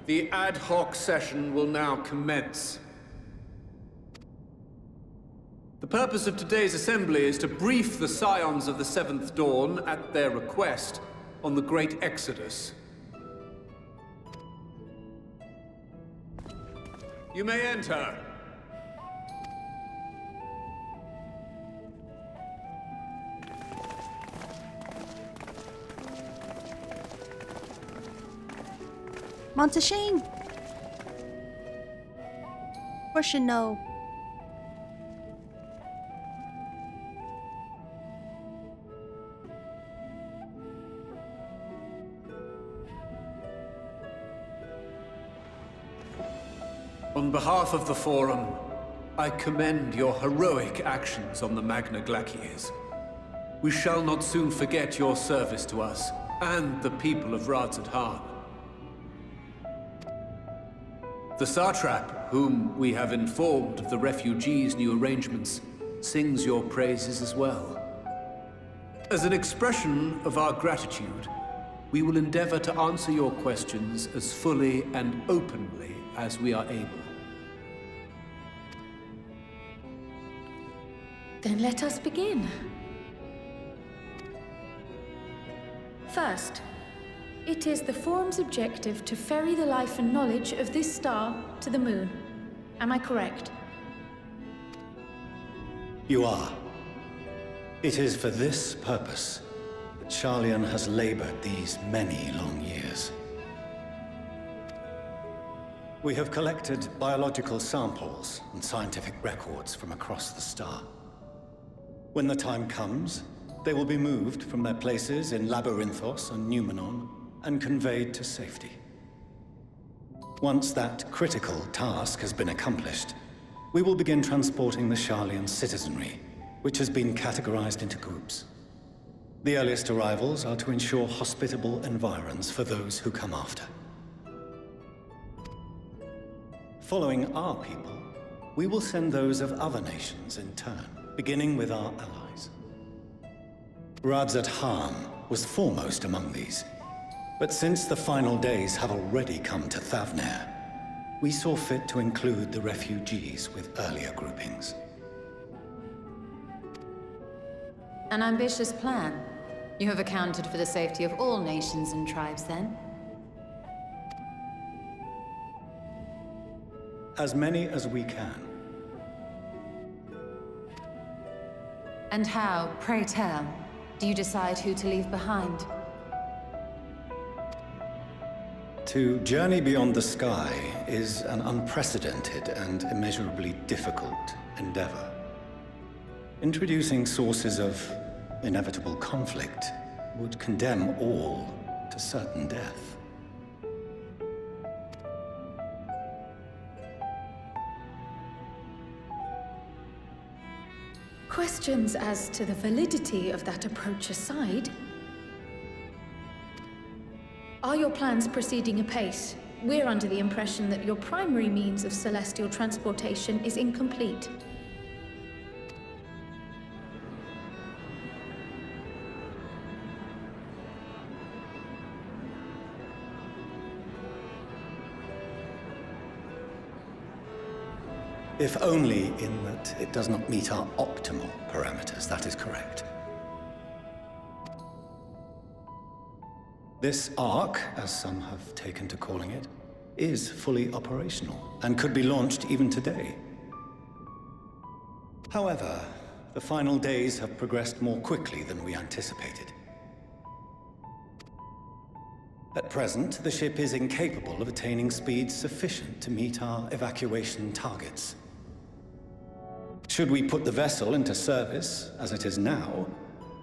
the ad hoc session will now commence. The purpose of today's assembly is to brief the Scions of the Seventh Dawn, at their request, on the Great Exodus. You may enter. Monteshane! Of course you know. On behalf of the Forum, I commend your heroic actions on the Magna Glaciers. We shall not soon forget your service to us and the people of Radzadhan. The Satrap, whom we have informed of the Refugee's new arrangements, sings your praises as well. As an expression of our gratitude, we will endeavor to answer your questions as fully and openly as we are able. Then let us begin. First, it is the Forum's objective to ferry the life and knowledge of this star to the moon. Am I correct? You are. It is for this purpose that Sharlayan has labored these many long years. We have collected biological samples and scientific records from across the star. When the time comes, they will be moved from their places in Labyrinthos and Numenon and conveyed to safety. Once that critical task has been accomplished, we will begin transporting the Sharlayan citizenry, which has been categorized into groups. The earliest arrivals are to ensure hospitable environs for those who come after. Following our people, we will send those of other nations in turn, beginning with our allies. Radzadhan was foremost among these, but since the final days have already come to Thavnair, we saw fit to include the refugees with earlier groupings. An ambitious plan. You have accounted for the safety of all nations and tribes, then? As many as we can. And how, pray tell, do you decide who to leave behind? To journey beyond the sky is an unprecedented and immeasurably difficult endeavor. Introducing sources of inevitable conflict would condemn all to certain death. Questions as to the validity of that approach aside, are your plans proceeding apace? We're under the impression that your primary means of celestial transportation is incomplete. If only in that it does not meet our optimal parameters, that is correct. This Ark, as some have taken to calling it, is fully operational and could be launched even today. However, the final days have progressed more quickly than we anticipated. At present, the ship is incapable of attaining speeds sufficient to meet our evacuation targets. Should we put the vessel into service, as it is now,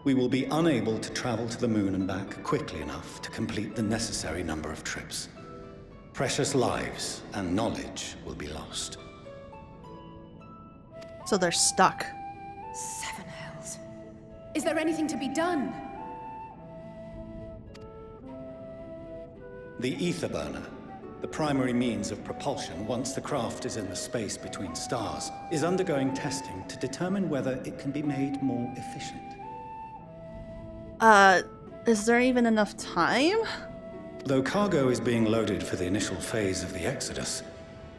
we will be unable to travel to the moon and back quickly enough to complete the necessary number of trips. Precious lives and knowledge will be lost. So they're stuck. Seven hells. Is there anything to be done? The ether burner, the primary means of propulsion once the craft is in the space between stars, is undergoing testing to determine whether it can be made more efficient. Is there even enough time? Though cargo is being loaded for the initial phase of the Exodus,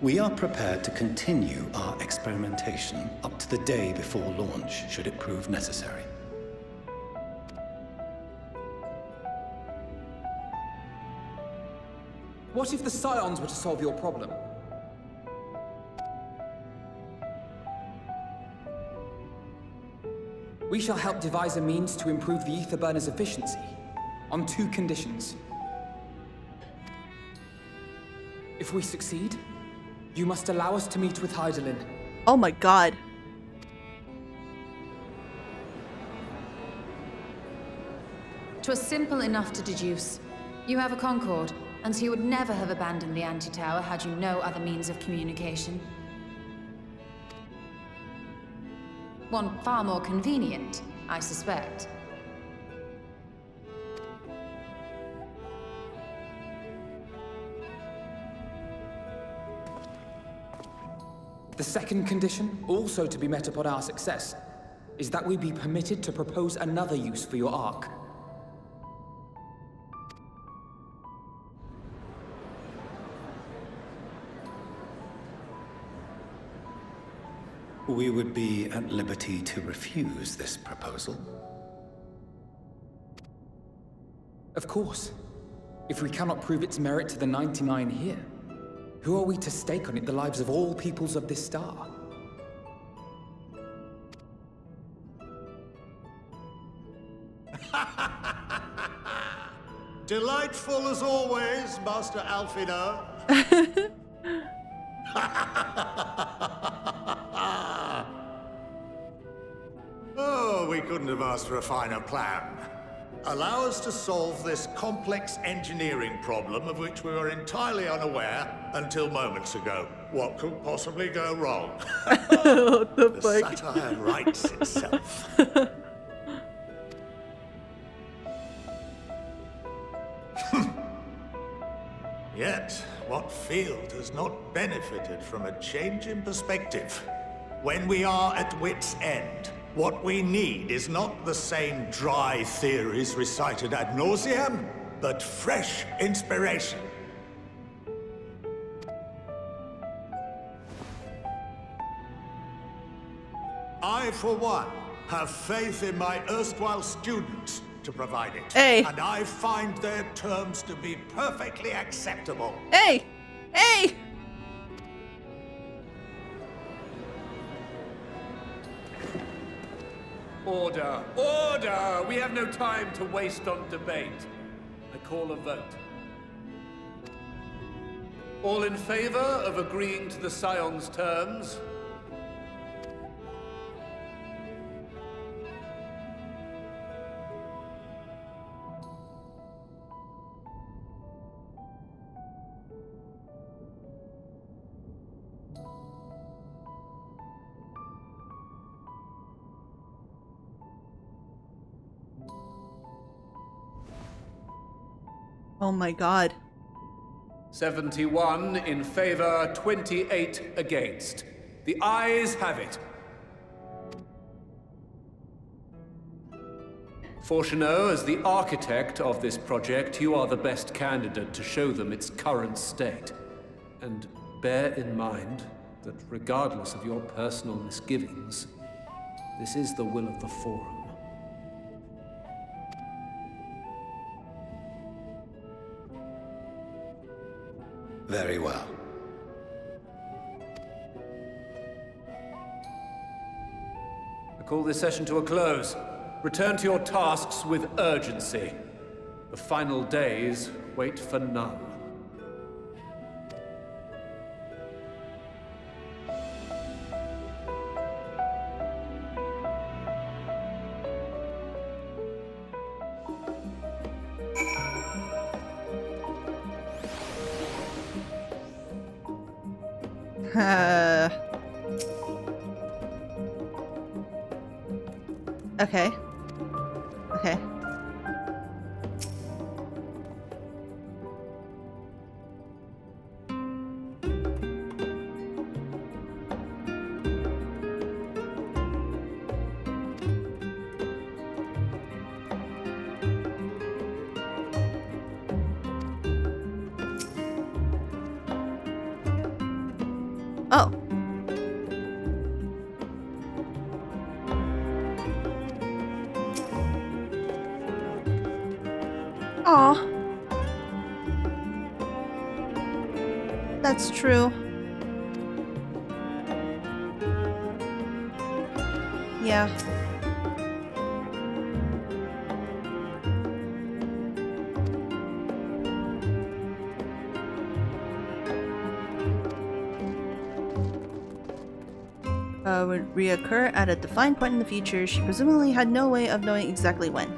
We are prepared to continue our experimentation up to the day before launch, should it prove necessary. What if the Scions were to solve your problem? We shall help devise a means to improve the ether burner's efficiency, on 2 conditions. If we succeed, you must allow us to meet with Hydaelyn. Oh my god. "'Twas simple enough to deduce. You have a Concord, and so you would never have abandoned the anti-tower had you no other means of communication. One far more convenient, I suspect. The second condition, also to be met upon our success, is that we be permitted to propose another use for your Ark. We would be at liberty to refuse this proposal. Of course. If we cannot prove its merit to the 99 here, who are we to stake on it the lives of all peoples of this star? Delightful as always, Master Alfino. Oh, we couldn't have asked for a finer plan. Allow us to solve this complex engineering problem of which we were entirely unaware until moments ago. What could possibly go wrong? What the fuck? Satire writes itself. Yet, what field has not benefited from a change in perspective? When we are at wit's end, what we need is not the same dry theories recited ad nauseam, but fresh inspiration. I, for one, have faith in my erstwhile students to provide it. Hey. And I find their terms to be perfectly acceptable. Hey! Hey! Order! Order! We have no time to waste on debate. I call a vote. All in favor of agreeing to the Scions' terms? Oh my god. 71 in favor, 28 against. The ayes have it. Fortuneau, as the architect of this project, you are the best candidate to show them its current state. And bear in mind that regardless of your personal misgivings, this is the will of the Forum. Very well. I call this session to a close. Return to your tasks with urgency. The final days wait for none. Okay. Okay. Oh. Aw. That's true. Yeah. Would reoccur at a defined point in the future. She presumably had no way of knowing exactly when.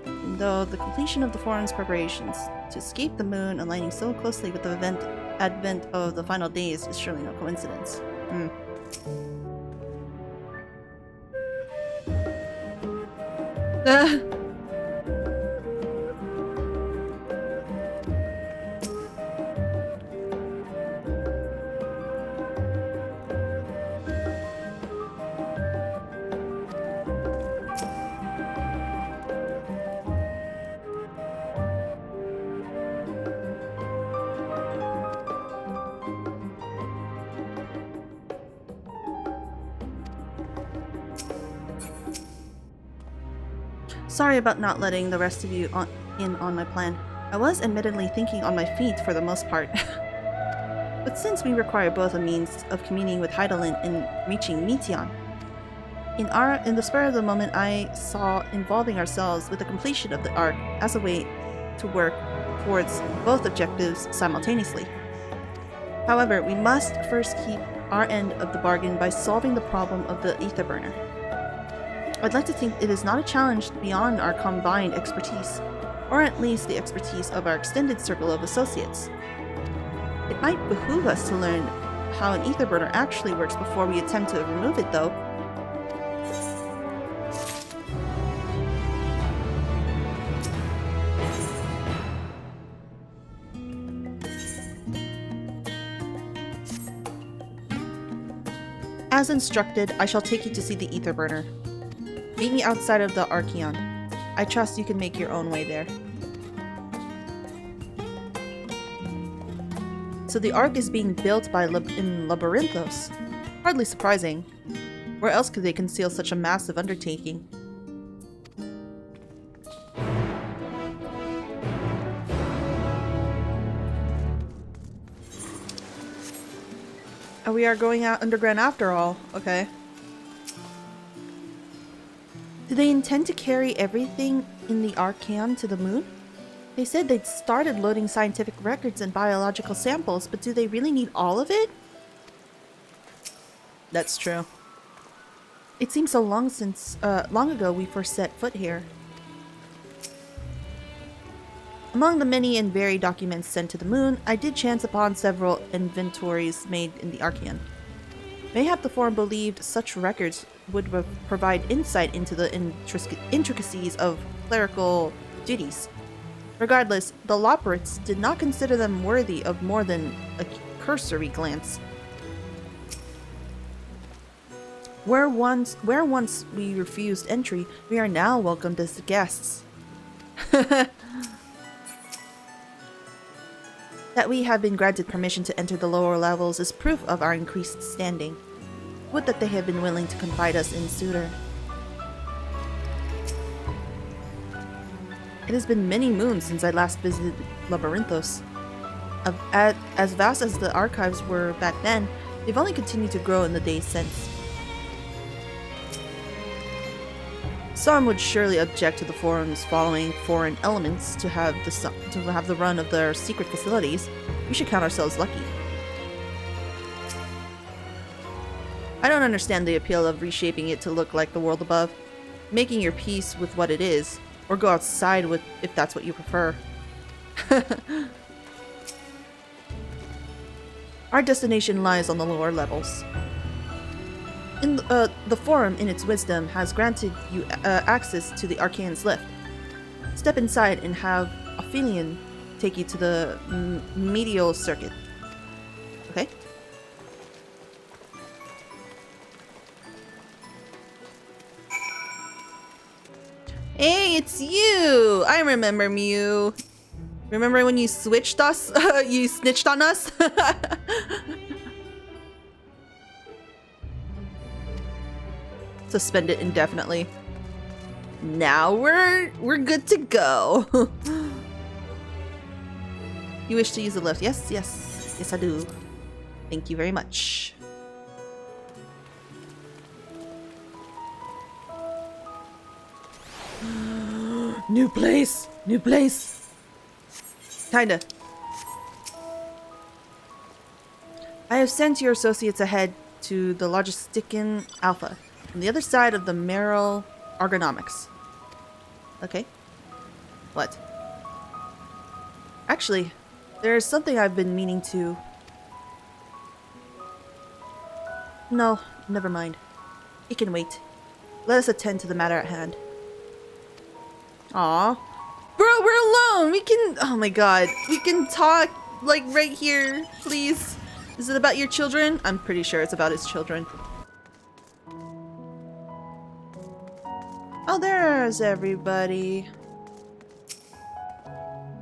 And though the completion of the Forum's preparations to escape the moon aligning so closely with the advent of the final days is surely no coincidence. Sorry about not letting the rest of you in on my plan. I was admittedly thinking on my feet for the most part. But since we require both a means of communing with Hydaelyn and reaching Meteion, in the spur of the moment I saw involving ourselves with the completion of the arc as a way to work towards both objectives simultaneously. However, we must first keep our end of the bargain by solving the problem of the ether burner. I'd like to think it is not a challenge beyond our combined expertise, or at least the expertise of our extended circle of associates. It might behoove us to learn how an ether burner actually works before we attempt to remove it, though. As instructed, I shall take you to see the ether burner. Meet me outside of the Archeon. I trust you can make your own way there. So the Ark is being built by in Labyrinthos. Hardly surprising. Where else could they conceal such a massive undertaking? Oh, we are going out underground after all. Okay. Do they intend to carry everything in the Archeon to the moon? They said they'd started loading scientific records and biological samples, but do they really need all of it? That's true. It seems so long since, long ago we first set foot here. Among the many and varied documents sent to the moon, I did chance upon several inventories made in the Archeon. Mayhap the Forum believed such records would provide insight into the intricacies of clerical duties. Regardless, the Loporrits did not consider them worthy of more than a cursory glance. Where once we refused entry, we are now welcomed as guests. That we have been granted permission to enter the lower levels is proof of our increased standing. Would that they had been willing to confide us in sooner. It has been many moons since I last visited Labyrinthos. As vast as the archives were back then, they've only continued to grow in the days since. Some would surely object to the Forum's following foreign elements to have the run of their secret facilities. We should count ourselves lucky. I don't understand the appeal of reshaping it to look like the world above, making your peace with what it is, or go outside with if that's what you prefer. Our destination lies on the lower levels. The Forum, in its wisdom, has granted you access to the Archeon's lift. Step inside and have Aphelion take you to the medial circuit. Okay? Hey, it's you! I remember Mew. Remember when you switched us? You snitched on us? suspend it indefinitely. Now we're good to go. You wish to use the lift? Yes, yes. Yes, I do. Thank you very much. New place! New place! Kinda. I have sent your associates ahead to the Logistician Alpha, on the other side of the Merrill Ergonomics. Okay. What? Actually, there is something I've been meaning to... No, never mind. It can wait. Let us attend to the matter at hand. Aw. Bro, we're alone! We can... Oh my god. We can talk, like, right here. Please. Is it about your children? I'm pretty sure it's about his children. Oh, there's everybody.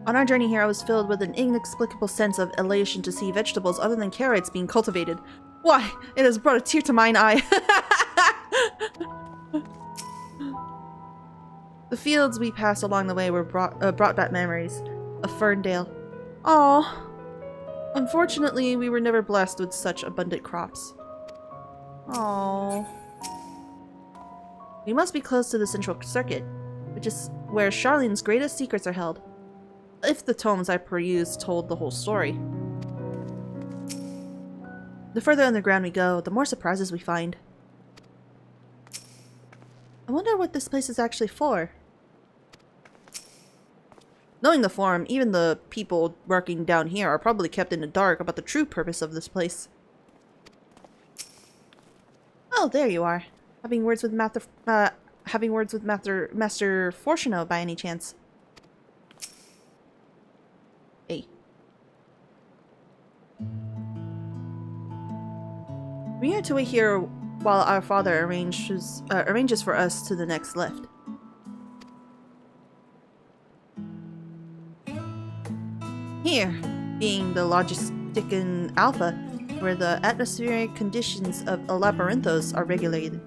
On our journey here, I was filled with an inexplicable sense of elation to see vegetables other than carrots being cultivated. Why, it has brought a tear to mine eye. The fields we passed along the way were brought back memories of Ferndale. Aww. Unfortunately, we were never blessed with such abundant crops. Aww. We must be close to the central circuit, which is where Sharlayan's greatest secrets are held. If the tomes I perused told the whole story. The further underground we go, the more surprises we find. I wonder what this place is actually for. Knowing the Forum, even the people working down here are probably kept in the dark about the true purpose of this place. Oh, there you are. Having words with Master Fortuno by any chance? Hey. We are to wait here while our father arranges for us to the next lift. Here, being the Logistician Alpha, where the atmospheric conditions of Labyrinthos are regulated.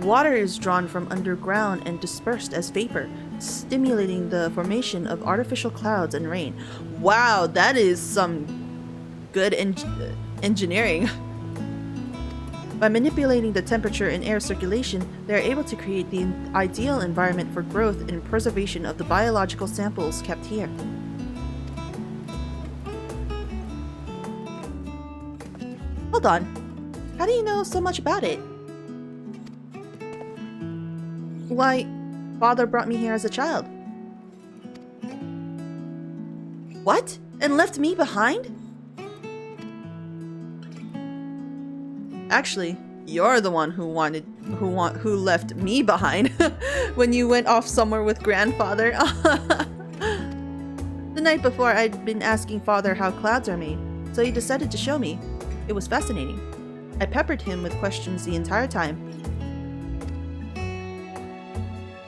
Water is drawn from underground and dispersed as vapor, stimulating the formation of artificial clouds and rain. Wow, that is some good engineering. By manipulating the temperature and air circulation, they are able to create the ideal environment for growth and preservation of the biological samples kept here. Hold on. How do you know so much about it? Why, Father brought me here as a child. What? And left me behind? Actually, you're the one who left me behind when you went off somewhere with Grandfather. The night before, I'd been asking Father how clouds are made, so he decided to show me. It was fascinating. I peppered him with questions the entire time.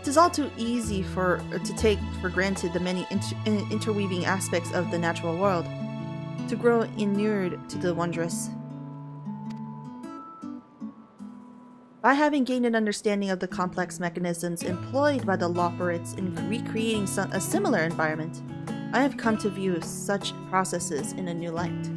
It is all too easy to take for granted the many interweaving aspects of the natural world, to grow inured to the wondrous. By having gained an understanding of the complex mechanisms employed by the Loporrits in recreating a similar environment, I have come to view such processes in a new light.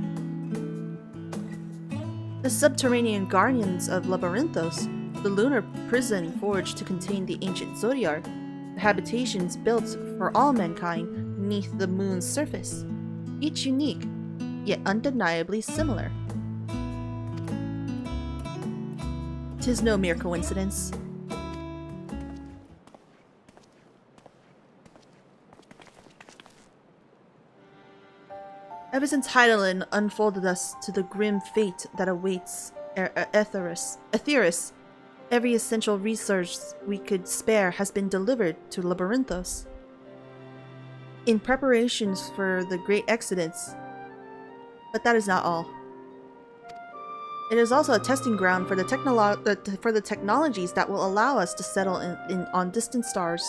The subterranean guardians of Labyrinthos, the lunar prison forged to contain the ancient Zodiac, the habitations built for all mankind beneath the moon's surface, each unique, yet undeniably similar. 'Tis no mere coincidence. Ever since Hydaelyn unfolded us to the grim fate that awaits Etheris, every essential resource we could spare has been delivered to Labyrinthos. In preparations for the Great Exodus. But that is not all. It is also a testing ground for the technologies that will allow us to settle on distant stars.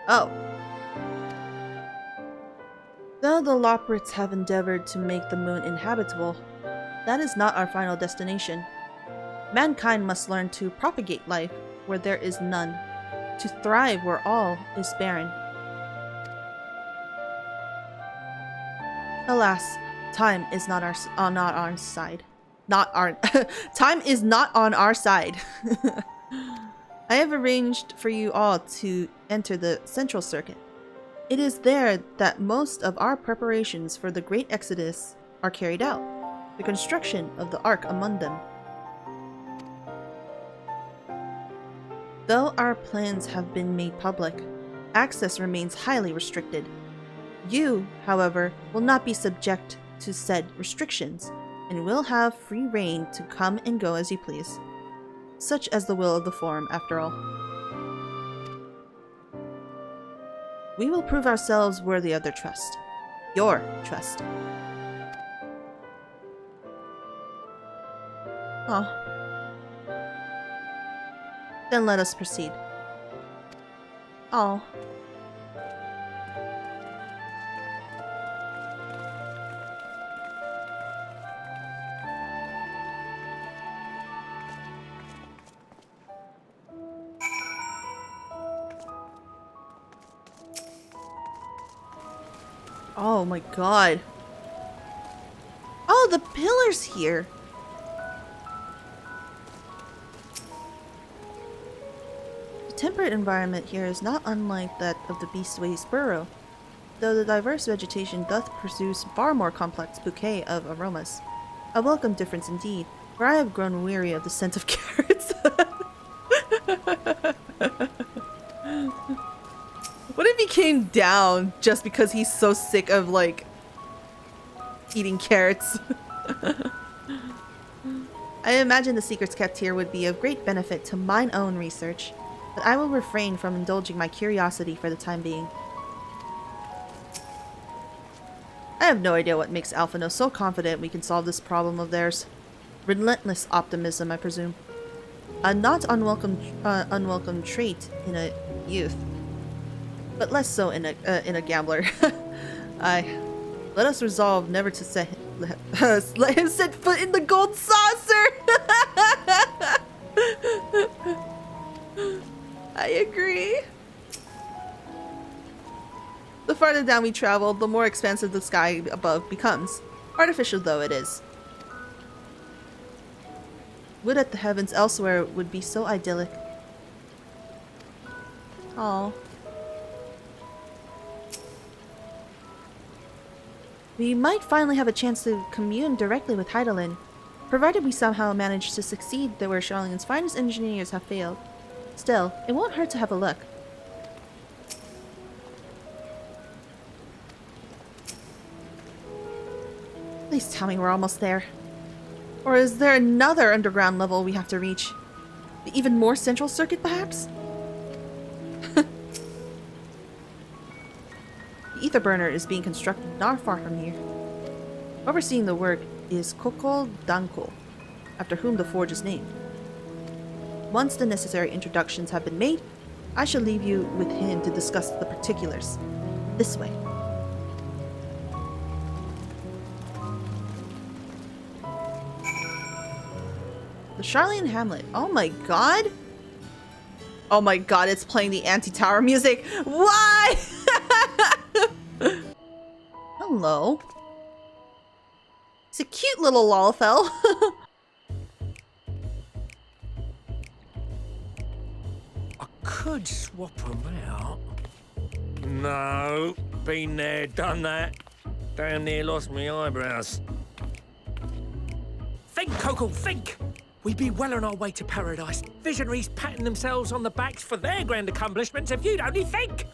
Oh. Though the Loporrits have endeavored to make the moon inhabitable, That is not our final destination. Mankind must learn to propagate life where there is none, to thrive where all is barren. Alas, time is not our side. Time is not on our side. I have arranged for you all to enter the Central Circuit. It is there that most of our preparations for the Great Exodus are carried out, the construction of the Ark among them. Though our plans have been made public, access remains highly restricted. You, however, will not be subject to said restrictions, and will have free reign to come and go as you please. Such as the will of the Forum, after all. We will prove ourselves worthy of their trust. Your trust. Oh. Then let us proceed. Oh. Oh my god. Oh, the pillars here. The temperate environment here is not unlike that of the Beastways Burrow, though the diverse vegetation doth produce far more complex bouquet of aromas. A welcome difference indeed, for I have grown weary of the scent of carrots. What if he came down just because he's so sick of, like, eating carrots? I imagine the secrets kept here would be of great benefit to mine own research, but I will refrain from indulging my curiosity for the time being. I have no idea what makes Alphino so confident we can solve this problem of theirs. Relentless optimism, I presume. A not unwelcome trait in a youth. But less so in a gambler. Let us resolve never to let him set foot in the gold saucer. I agree. The farther down we travel, the more expansive the sky above becomes, artificial though it is. Would that the heavens elsewhere would be so idyllic. Aww. We might finally have a chance to commune directly with Hydaelyn, provided we somehow manage to succeed there where Sharlayan's finest engineers have failed. Still, it won't hurt to have a look. Please tell me we're almost there. Or is there another underground level we have to reach? The even more central circuit, perhaps? The ether burner is being constructed not far from here. Overseeing the work is Kokol Danko, after whom the forge is named. Once the necessary introductions have been made, I shall leave you with him to discuss the particulars. This way. The Sharlayan Hamlet. Oh my god! Oh my god, it's playing the anti-tower music! Why? Hello. It's a cute little Lalafell. I could swap them out. No, been there, done that. Damn near lost my eyebrows. Think, Coco, think! We'd be well on our way to paradise. Visionaries patting themselves on the backs for their grand accomplishments if you'd only think!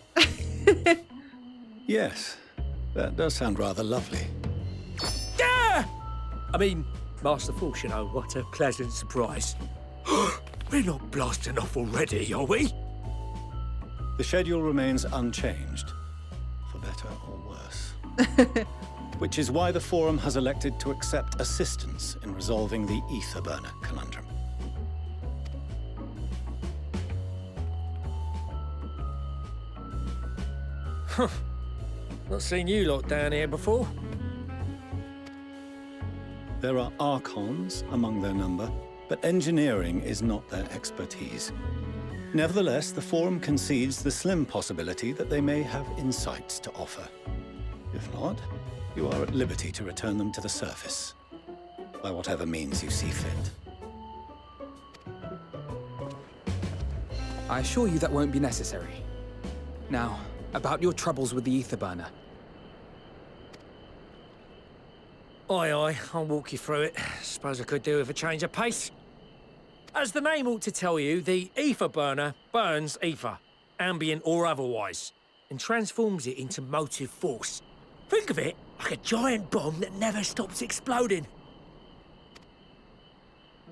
Yes, that does sound rather lovely. Yeah! I mean, Master Force, you know, what a pleasant surprise. We're not blasting off already, are we? The schedule remains unchanged, for better or worse. Which is why the Forum has elected to accept assistance in resolving the ether burner conundrum. Not seen you lot down here before. There are archons among their number, but engineering is not their expertise. Nevertheless, the Forum concedes the slim possibility that they may have insights to offer. If not, you are at liberty to return them to the surface, by whatever means you see fit. I assure you that won't be necessary. Now, about your troubles with the ether burner. Aye, I'll walk you through it. Suppose I could do with a change of pace. As the name ought to tell you, the ether burner burns ether, ambient or otherwise, and transforms it into motive force. Think of it like a giant bomb that never stops exploding.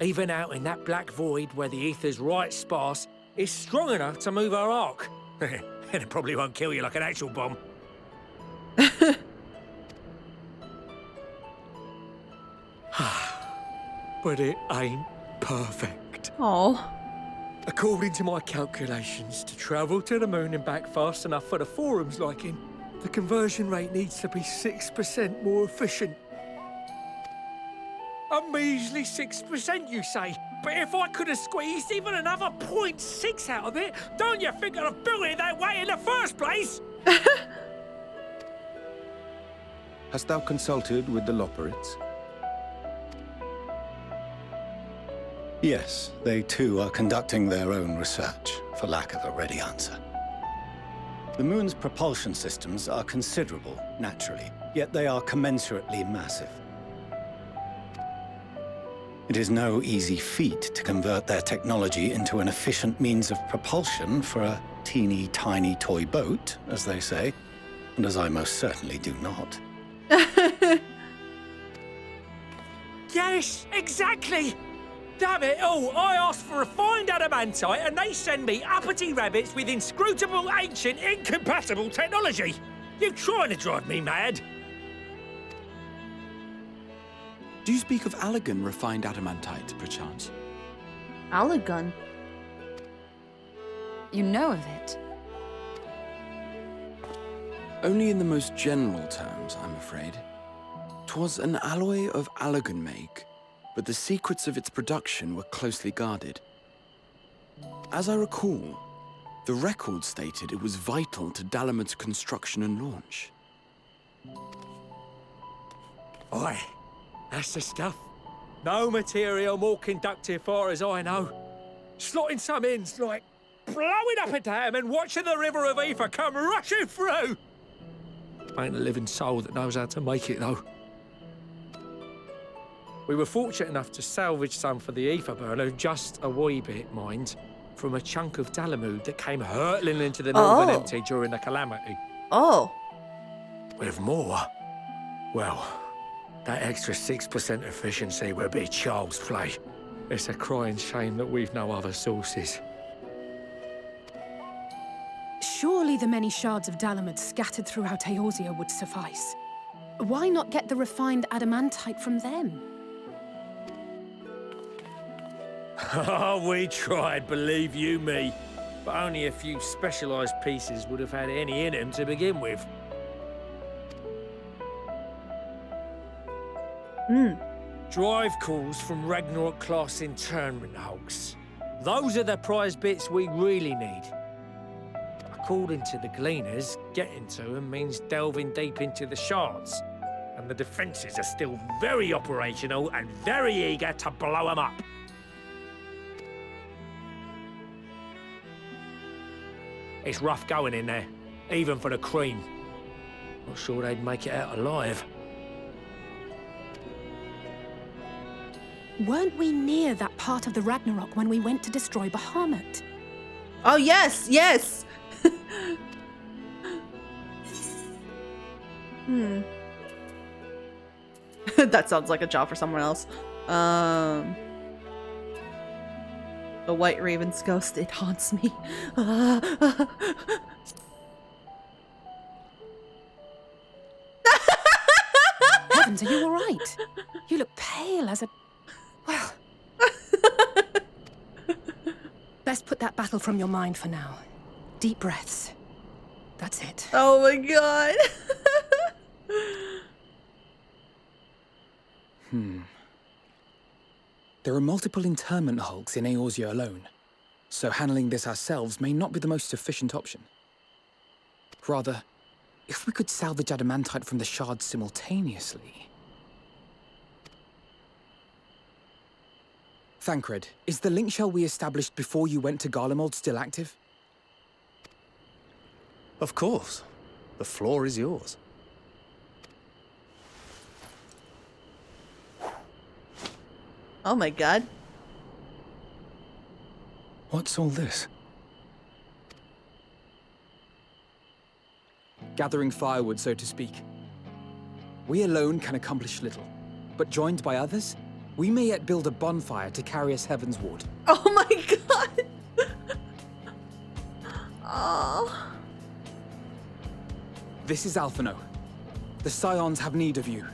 Even out in that black void where the ether's right sparse, it's strong enough to move our arc. And it probably won't kill you like an actual bomb. But it ain't perfect. Oh. According to my calculations, to travel to the moon and back fast enough for the Forum's liking, the conversion rate needs to be 6% more efficient. A measly 6%, you say? But if I could have squeezed even another 0.6 out of it, don't you think I'd have built it that way in the first place? Hast thou consulted with the Loporrits? Yes, they too are conducting their own research, for lack of a ready answer. The moon's propulsion systems are considerable, naturally, yet they are commensurately massive. It is no easy feat to convert their technology into an efficient means of propulsion for a teeny tiny toy boat, as they say, and as I most certainly do not. Yes, exactly! Damn it all, I asked for refined adamantite and they send me uppity rabbits with inscrutable, ancient, incompatible technology! You're trying to drive me mad! Do you speak of Allegan refined adamantite, perchance? Allegan? You know of it? Only in the most general terms, I'm afraid. 'Twas an alloy of Allegan make, but the secrets of its production were closely guarded. As I recall, the record stated it was vital to Dalamud's construction and launch. Aye, that's the stuff. No material more conductive far as I know. Slotting some ends like blowing up a dam and watching the river of ether come rushing through. Ain't a living soul that knows how to make it though. We were fortunate enough to salvage some for the ether burner, just a wee bit, mind, from a chunk of Dalamud that came hurtling into the northern empty during the calamity. Oh. With more, well, that extra 6% efficiency would be child's play. It's a crying shame that we've no other sources. Surely the many shards of Dalamud scattered throughout Eorzea would suffice. Why not get the refined adamantite from them? Oh, we tried, believe you me. But only a few specialised pieces would have had any in them to begin with. Drive calls from Ragnarok-class internment hulks. Those are the prize bits we really need. According to the Gleaners, getting to them means delving deep into the shards. And the defences are still very operational and very eager to blow them up. It's rough going in there, even for the cream. Not sure they'd make it out alive. Weren't we near that part of the Ragnarok when we went to destroy Bahamut? Oh, yes, yes! That sounds like a job for someone else. The White Raven's ghost, it haunts me. Heavens, are you all right? You look pale as a... Well... Best put that battle from your mind for now. Deep breaths. That's it. Oh my god. There are multiple internment hulks in Eorzea alone, so handling this ourselves may not be the most efficient option. Rather, if we could salvage adamantite from the shards simultaneously... Thancred, is the link shell we established before you went to Garlemold still active? Of course. The floor is yours. Oh my god. What's all this? Gathering firewood, so to speak. We alone can accomplish little, but joined by others, we may yet build a bonfire to carry us heavensward. Oh my god! Oh. This is Alphino. The Scions have need of you.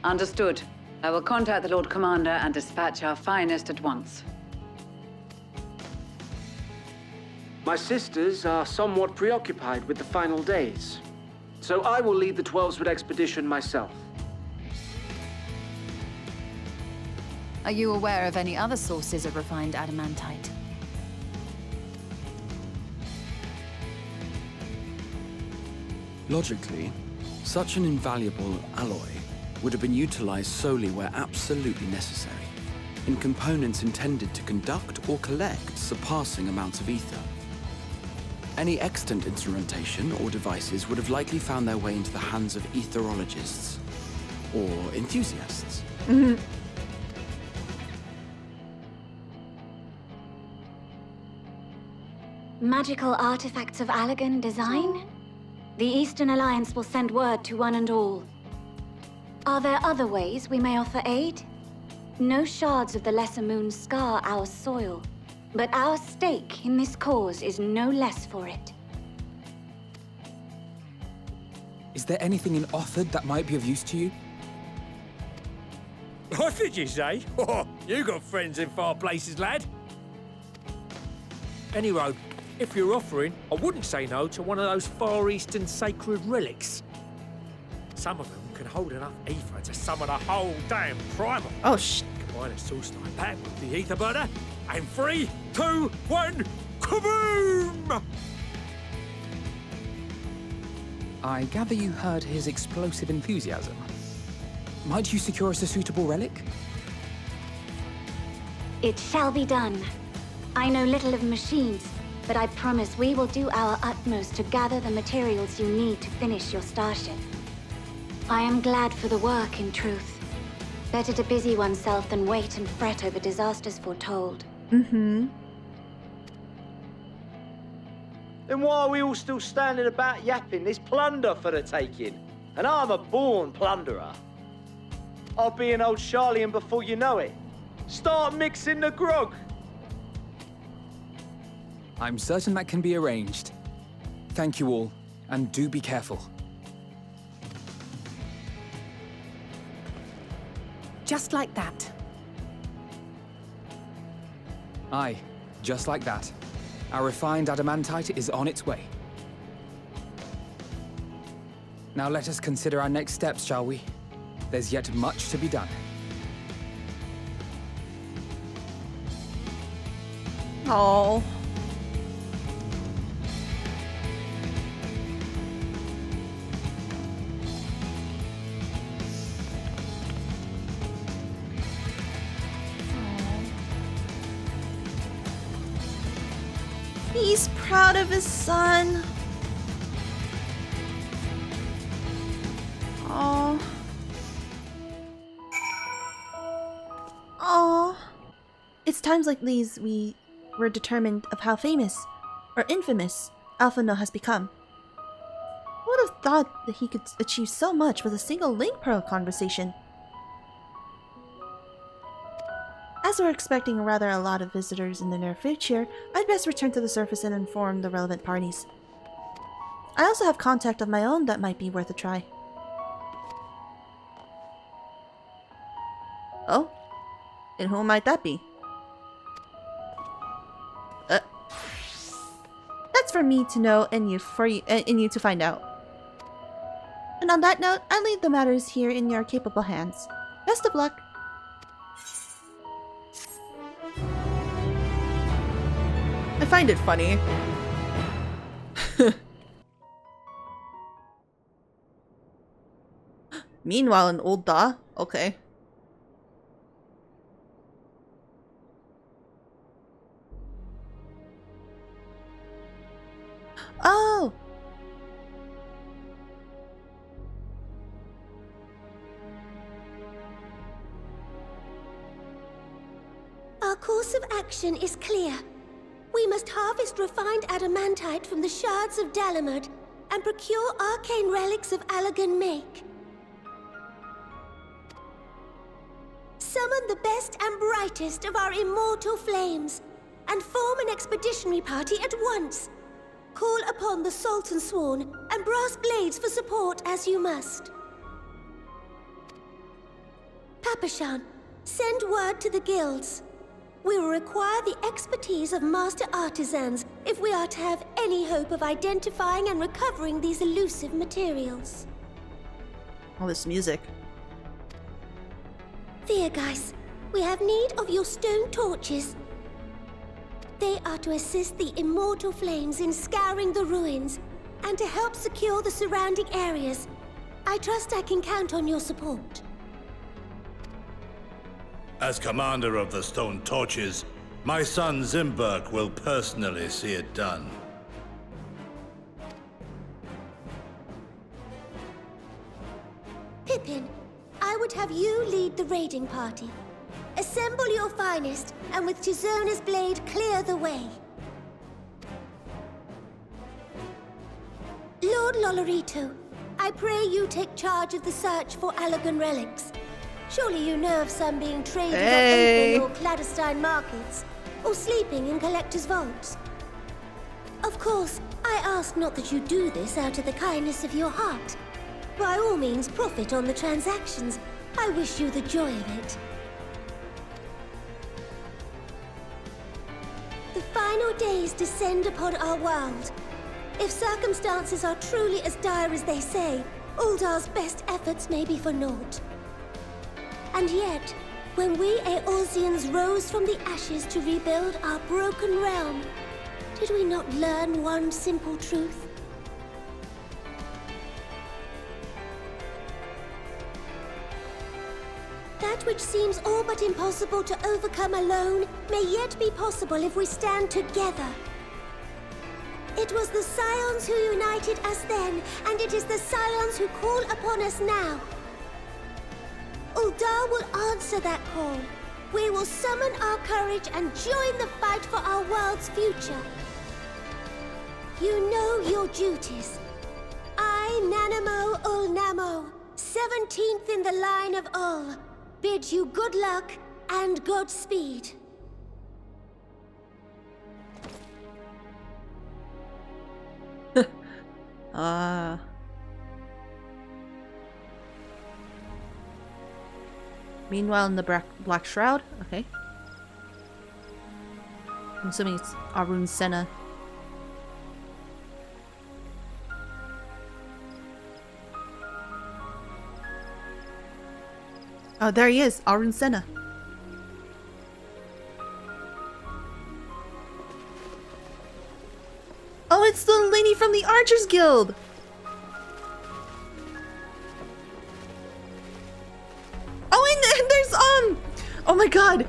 Understood. I will contact the Lord Commander and dispatch our finest at once. My sisters are somewhat preoccupied with the final days, so I will lead the 12-Sword expedition myself. Are you aware of any other sources of refined adamantite? Logically, such an invaluable alloy would have been utilized solely where absolutely necessary, in components intended to conduct or collect surpassing amounts of ether. Any extant instrumentation or devices would have likely found their way into the hands of etherologists or enthusiasts. Magical artifacts of Allagan design? The Eastern Alliance will send word to one and all. Are there other ways we may offer aid? No shards of the Lesser Moon scar our soil, but our stake in this cause is no less for it. Is there anything in Othard that might be of use to you? What did you say? Oh, you got friends in far places, lad. Anyway, if you're offering, I wouldn't say no to one of those Far Eastern sacred relics. Some of them can hold enough ether to summon a whole damn primal. Oh, shh. Combine a source like that with the ether burner, and 3, 2, 1, kaboom! I gather you heard his explosive enthusiasm. Might you secure us a suitable relic? It shall be done. I know little of machines, but I promise we will do our utmost to gather the materials you need to finish your starship. I am glad for the work, in truth. Better to busy oneself than wait and fret over disasters foretold. Mm-hmm. Then why are we all still standing about yapping? There's plunder for the taking, and I'm a born plunderer. I'll be an old Sharlayan before you know it. Start mixing the grog. I'm certain that can be arranged. Thank you all, and do be careful. Just like that. Aye, just like that. Our refined adamantite is on its way. Now let us consider our next steps, shall we? There's yet much to be done. Oh. He's proud of his son. Oh. Oh. It's times like these we were determined of how famous, or infamous, Alphino has become. Who would have thought that he could achieve so much with a single link pearl conversation? As we're expecting rather a lot of visitors in the near future, I'd best return to the surface and inform the relevant parties. I also have contact of my own that might be worth a try. Oh? And who might that be? That's for me to know and you to find out. And on that note, I leave the matters here in your capable hands. Best of luck. I find it funny. Meanwhile in Uldah, okay. Oh! Our course of action is clear. We must harvest refined adamantite from the shards of Dalamud and procure arcane relics of Allagan make. Summon the best and brightest of our immortal flames and form an expeditionary party at once. Call upon the Sultan Sworn and Brass Blades for support as you must. Papashan, send word to the guilds. We will require the expertise of master artisans if we are to have any hope of identifying and recovering these elusive materials. All this music. Guys, we have need of your stone torches. They are to assist the immortal flames in scouring the ruins and to help secure the surrounding areas. I trust I can count on your support. As commander of the Stone Torches, my son Zimberk will personally see it done. Pippin, I would have you lead the raiding party. Assemble your finest, and with Tizona's blade, clear the way. Lord Loporrits, I pray you take charge of the search for Allagan relics. Surely you know of some being traded at open or clandestine markets, or sleeping in collectors' vaults. Of course, I ask not that you do this out of the kindness of your heart. By all means, profit on the transactions. I wish you the joy of it. The final days descend upon our world. If circumstances are truly as dire as they say, Uldah's best efforts may be for naught. And yet, when we Eorzeans rose from the ashes to rebuild our broken realm, did we not learn one simple truth? That which seems all but impossible to overcome alone may yet be possible if we stand together. It was the Scions who united us then, and it is the Scions who call upon us now. Uldah will answer that call. We will summon our courage and join the fight for our world's future. You know your duties. I, Nanamo Ulnamo, 17th in the line of Ul, bid you good luck and Godspeed. Meanwhile, in the Black Shroud, okay. I'm assuming it's Arun Senna. Oh, there he is, Arun Senna. Oh, it's the lady from the Archers Guild! Oh, and there's, oh my god!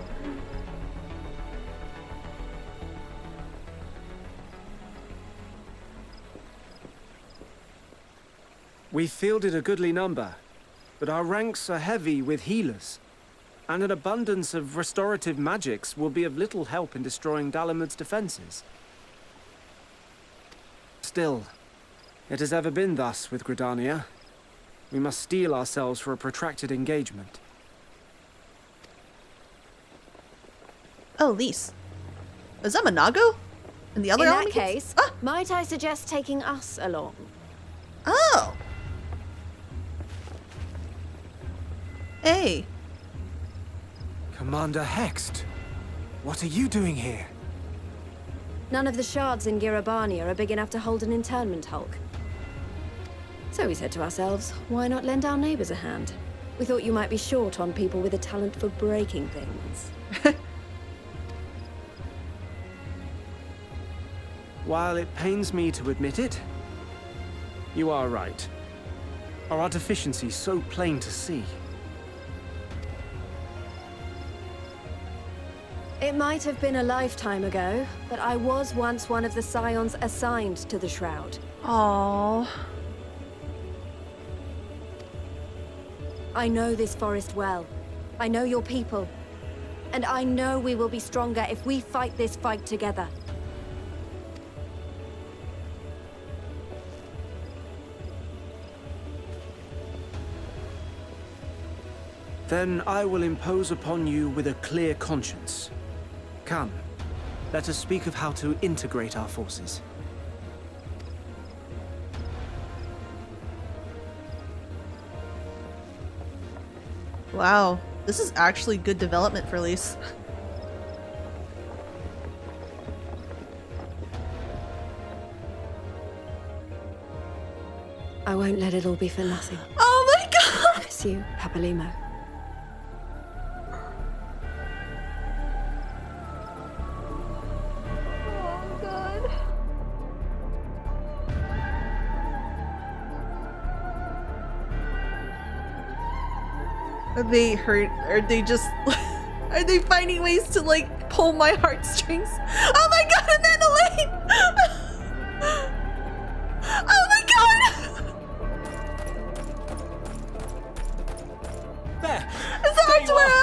We fielded a goodly number, but our ranks are heavy with healers, and an abundance of restorative magics will be of little help in destroying Dalamud's defenses. Still, it has ever been thus with Gridania. We must steel ourselves for a protracted engagement. Oh, Lise. Is that Monago? And the other In army? that case, might I suggest taking us along? Oh! Hey. Commander Hext, what are you doing here? None of the shards in Girabania are big enough to hold an internment hulk. So we said to ourselves, why not lend our neighbors a hand? We thought you might be short on people with a talent for breaking things. While it pains me to admit it, you are right. Our deficiencies so plain to see. It might have been a lifetime ago, but I was once one of the Scions assigned to the Shroud. Aww. I know this forest well. I know your people. And I know we will be stronger if we fight this fight together. Then I will impose upon you with a clear conscience. Come, let us speak of how to integrate our forces. Wow, this is actually good development for Lise. I won't let it all be for nothing. Oh my god! Bless you, Papalimo. Oh god. Are they hurt? Are they just... are they finding ways to, like, pull my heartstrings? Oh my god, and then Elaine! Oh my god! There! Is that Arturo?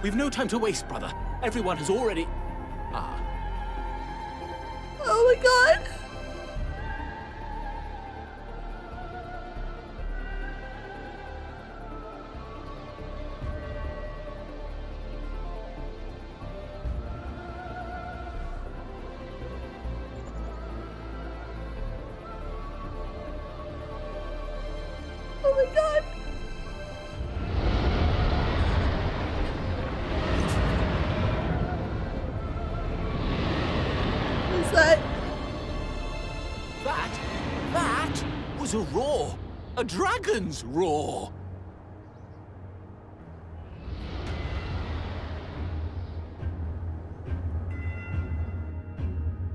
We've no time to waste, brother. Everyone has already... Oh my god! Oh my god! What is that? That was a roar! A dragon's roar!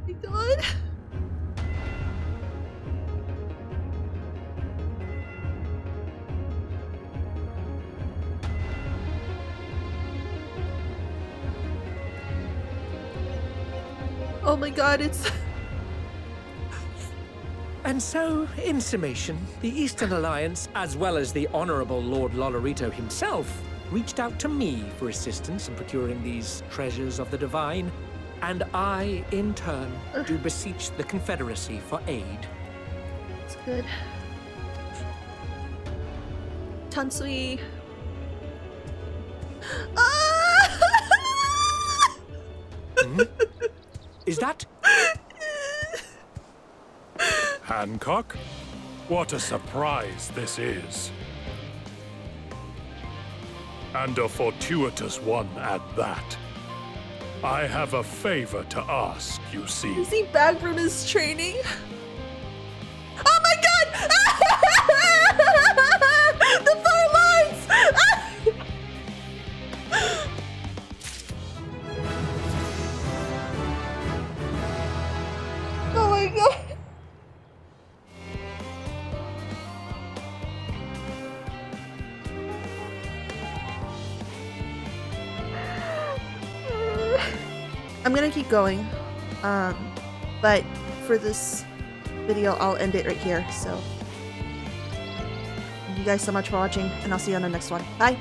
Oh my god! Oh my god, it's... And so, in summation, the Eastern Alliance, as well as the Honorable Lord Loporrito himself, reached out to me for assistance in procuring these treasures of the divine, and I, in turn, do beseech the Confederacy for aid. It's good. Tansui. Is that... Hancock? What a surprise this is. And a fortuitous one at that. I have a favor to ask, you see. Is he back from his training? Oh my god! The far lines! Oh my god! I'm gonna keep going, but for this video, I'll end it right here. So, thank you guys so much for watching, and I'll see you on the next one. Bye!